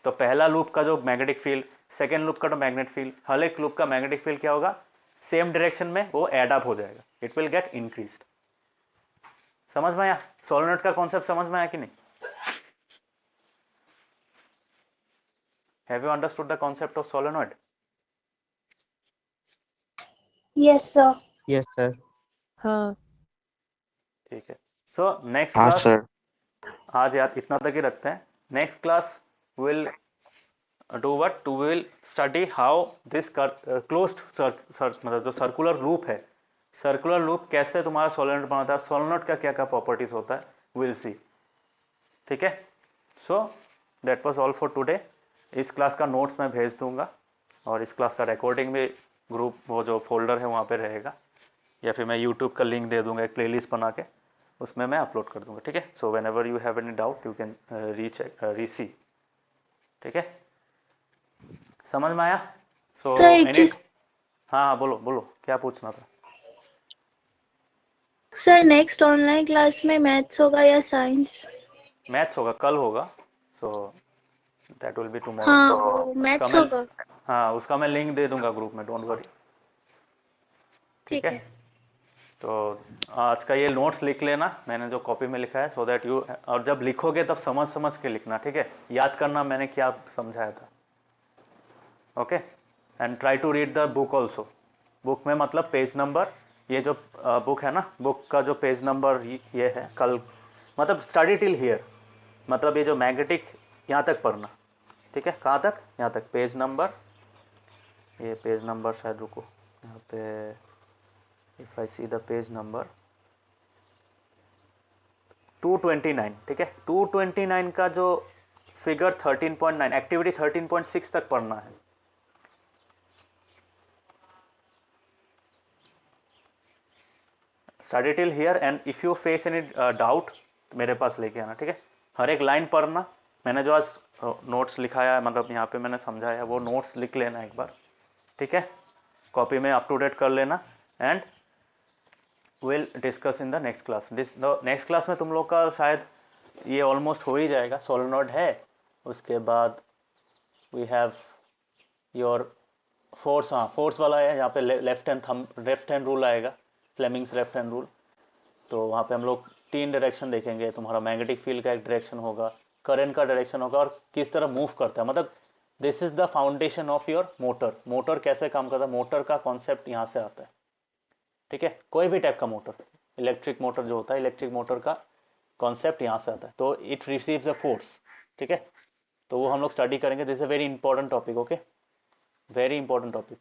तो पहला लूप का जो मैग्नेटिक फील्ड, सेकेंड लूप का जो मैग्नेटिक फील्ड, हर एक लूप का मैग्नेटिक फील्ड क्या होगा, सेम डायरेक्शन में वो एड अप हो जाएगा, इट विल गेट इंक्रीज्ड। समझ में आया? सोलेनॉइड का कॉन्सेप्ट समझ में आया कि नहीं? Have you understood the concept of solenoid? Yes, sir. Yes, sir. हाँ ठीक है। सो नेक्स्ट हाँ क्लास सर। आज याद इतना तक ही रखते हैं। Next class will do what, we will study how this closed मतलब जो सर्कुलर लूप है, सर्कुलर लूप कैसे तुम्हारा सोलेनॉइड बनाता है, सोलेनॉइड का क्या क्या प्रॉपर्टीज होता है, विल सी, ठीक है। So that was all for today. इस क्लास का नोट्स मैं भेज दूंगा और इस क्लास का रिकॉर्डिंग भी ग्रुप वो जो फोल्डर है वहाँ पे रहेगा, या फिर मैं यूट्यूब का लिंक दे दूंगा एक प्लेलिस्ट बना के, उसमें मैं अपलोड कर दूंगा, ठीक है। So whenever you have any doubt you can reach, ठीक है। समझ में आया? सो Sir, एक एनी, चीज हाँ बोलो बोलो, क्या पूछना था? सर, नेक्स्ट ऑनलाइन क्लास में मैथ्स होगा या साइंस? मैथ्स होगा, कल होगा, so that will be tomorrow. हाँ, उसका मैथ्स मैं, होगा। हाँ उसका मैं लिंक दे दूंगा ग्रुप में, डोंट वरी, ठीक ठीक है। है। तो आज का ये नोट्स लिख लेना मैंने जो कॉपी में लिखा है, सो दैट यू, और जब लिखोगे तब समझ समझ के लिखना, ठीक है, याद करना मैंने क्या समझाया था, okay. And try to read the book also. Book में मतलब पेज नंबर, ये जो बुक है ना, बुक का जो पेज नंबर ये है, कल मतलब स्टडी टिल हियर, मतलब ये जो मैग्नेटिक यहाँ तक पढ़ना, ठीक है। कहाँ तक? यहाँ तक पेज नंबर, ये पेज नंबर शायद, रुको यहाँ पे, if I see the page number 229, ठीक है। 229 का जो फिगर 13.9, एक्टिविटी 13.6 तक पढ़ना है। Study till here and if you face any doubt मेरे पास लेके आना, ठीक है। हर एक लाइन पढ़ना, मैंने जो आज नोट्स लिखाया है, मतलब यहाँ पे मैंने समझाया है, वो नोट्स लिख लेना एक बार, ठीक है, कॉपी में अप टू डेट कर लेना। And will discuss in the next class. Next class में तुम लोग का शायद ये ऑलमोस्ट हो ही जाएगा, सोलेनॉइड है, उसके बाद वी हैव योर फोर्स, हाँ फोर्स वाला है, यहाँ पे लेफ्ट हैंड रूल आएगा, फ्लेमिंग्स लेफ्ट हैंड रूल। तो वहाँ पे हम लोग 3 डायरेक्शन देखेंगे, तुम्हारा मैग्नेटिक फील्ड का एक डायरेक्शन होगा, करंट का डायरेक्शन होगा, और किस तरह मूव करता है, मतलब this is the foundation of your motor. Motor कैसे काम करता है, मोटर का कॉन्सेप्ट यहाँ से आता है, ठीक है। कोई भी टाइप का मोटर, इलेक्ट्रिक मोटर जो होता है, इलेक्ट्रिक मोटर का कॉन्सेप्ट यहाँ से आता है। तो इट रिसीव्स अ फोर्स, ठीक है, तो वो हम लोग स्टडी करेंगे। This is a very important topic, okay, very important topic.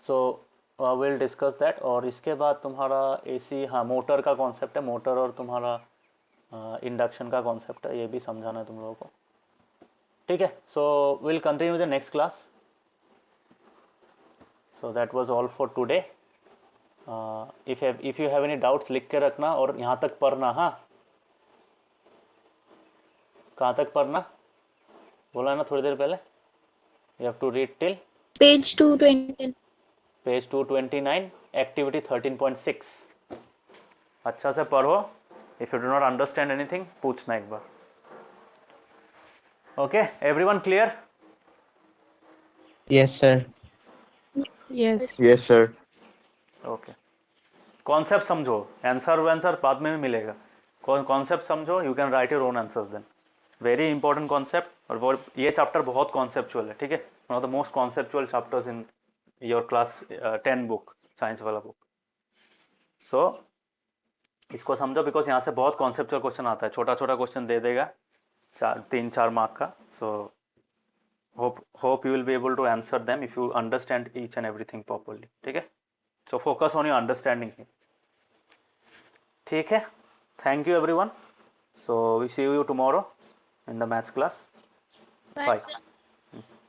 So will discuss that. और इसके बाद तुम्हारा एसी, हाँ मोटर का कॉन्सेप्ट है, मोटर और तुम्हारा इंडक्शन का कॉन्सेप्ट है, ये भी समझाना है तुम लोगों को, ठीक है। So will continue the next class. So that was all for today. If you have any doubts लिख के रखना और यहाँ तक पढ़ना। हाँ, कहाँ तक पढ़ना बोला है ना थोड़ी देर पहले, you have to read till page 220। Page 229, activity 13.6। अच्छा से पढ़ो, if you do not understand anything पूछना एक बार, okay. Everyone clear? Yes, sir. Yes yes sir. Okay, concept समझो, आंसर बाद में भी मिलेगा, कॉन्सेप्ट समझो, you can write your own answers then. Very important concept, और वो ये चैप्टर बहुत कॉन्सेप्चुअल है, ठीक है, one of the most conceptual chapters in your class 10 book, science वाला बुक। सो इसको समझो, बिकॉज यहाँ से बहुत कॉन्सेप्चुअल क्वेश्चन आता है, छोटा छोटा क्वेश्चन दे देगा, 3-4 मार्क का। सो hope you will be able to answer them if you understand each and everything properly, ठीक है। So focus on your understanding here, ठीक है। Thank you everyone. So we see you tomorrow in the maths class. Bye.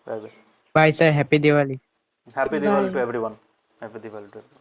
Bye bye. Bye, sir. Happy Diwali. Happy Diwali to bye everyone. Happy Diwali to everyone.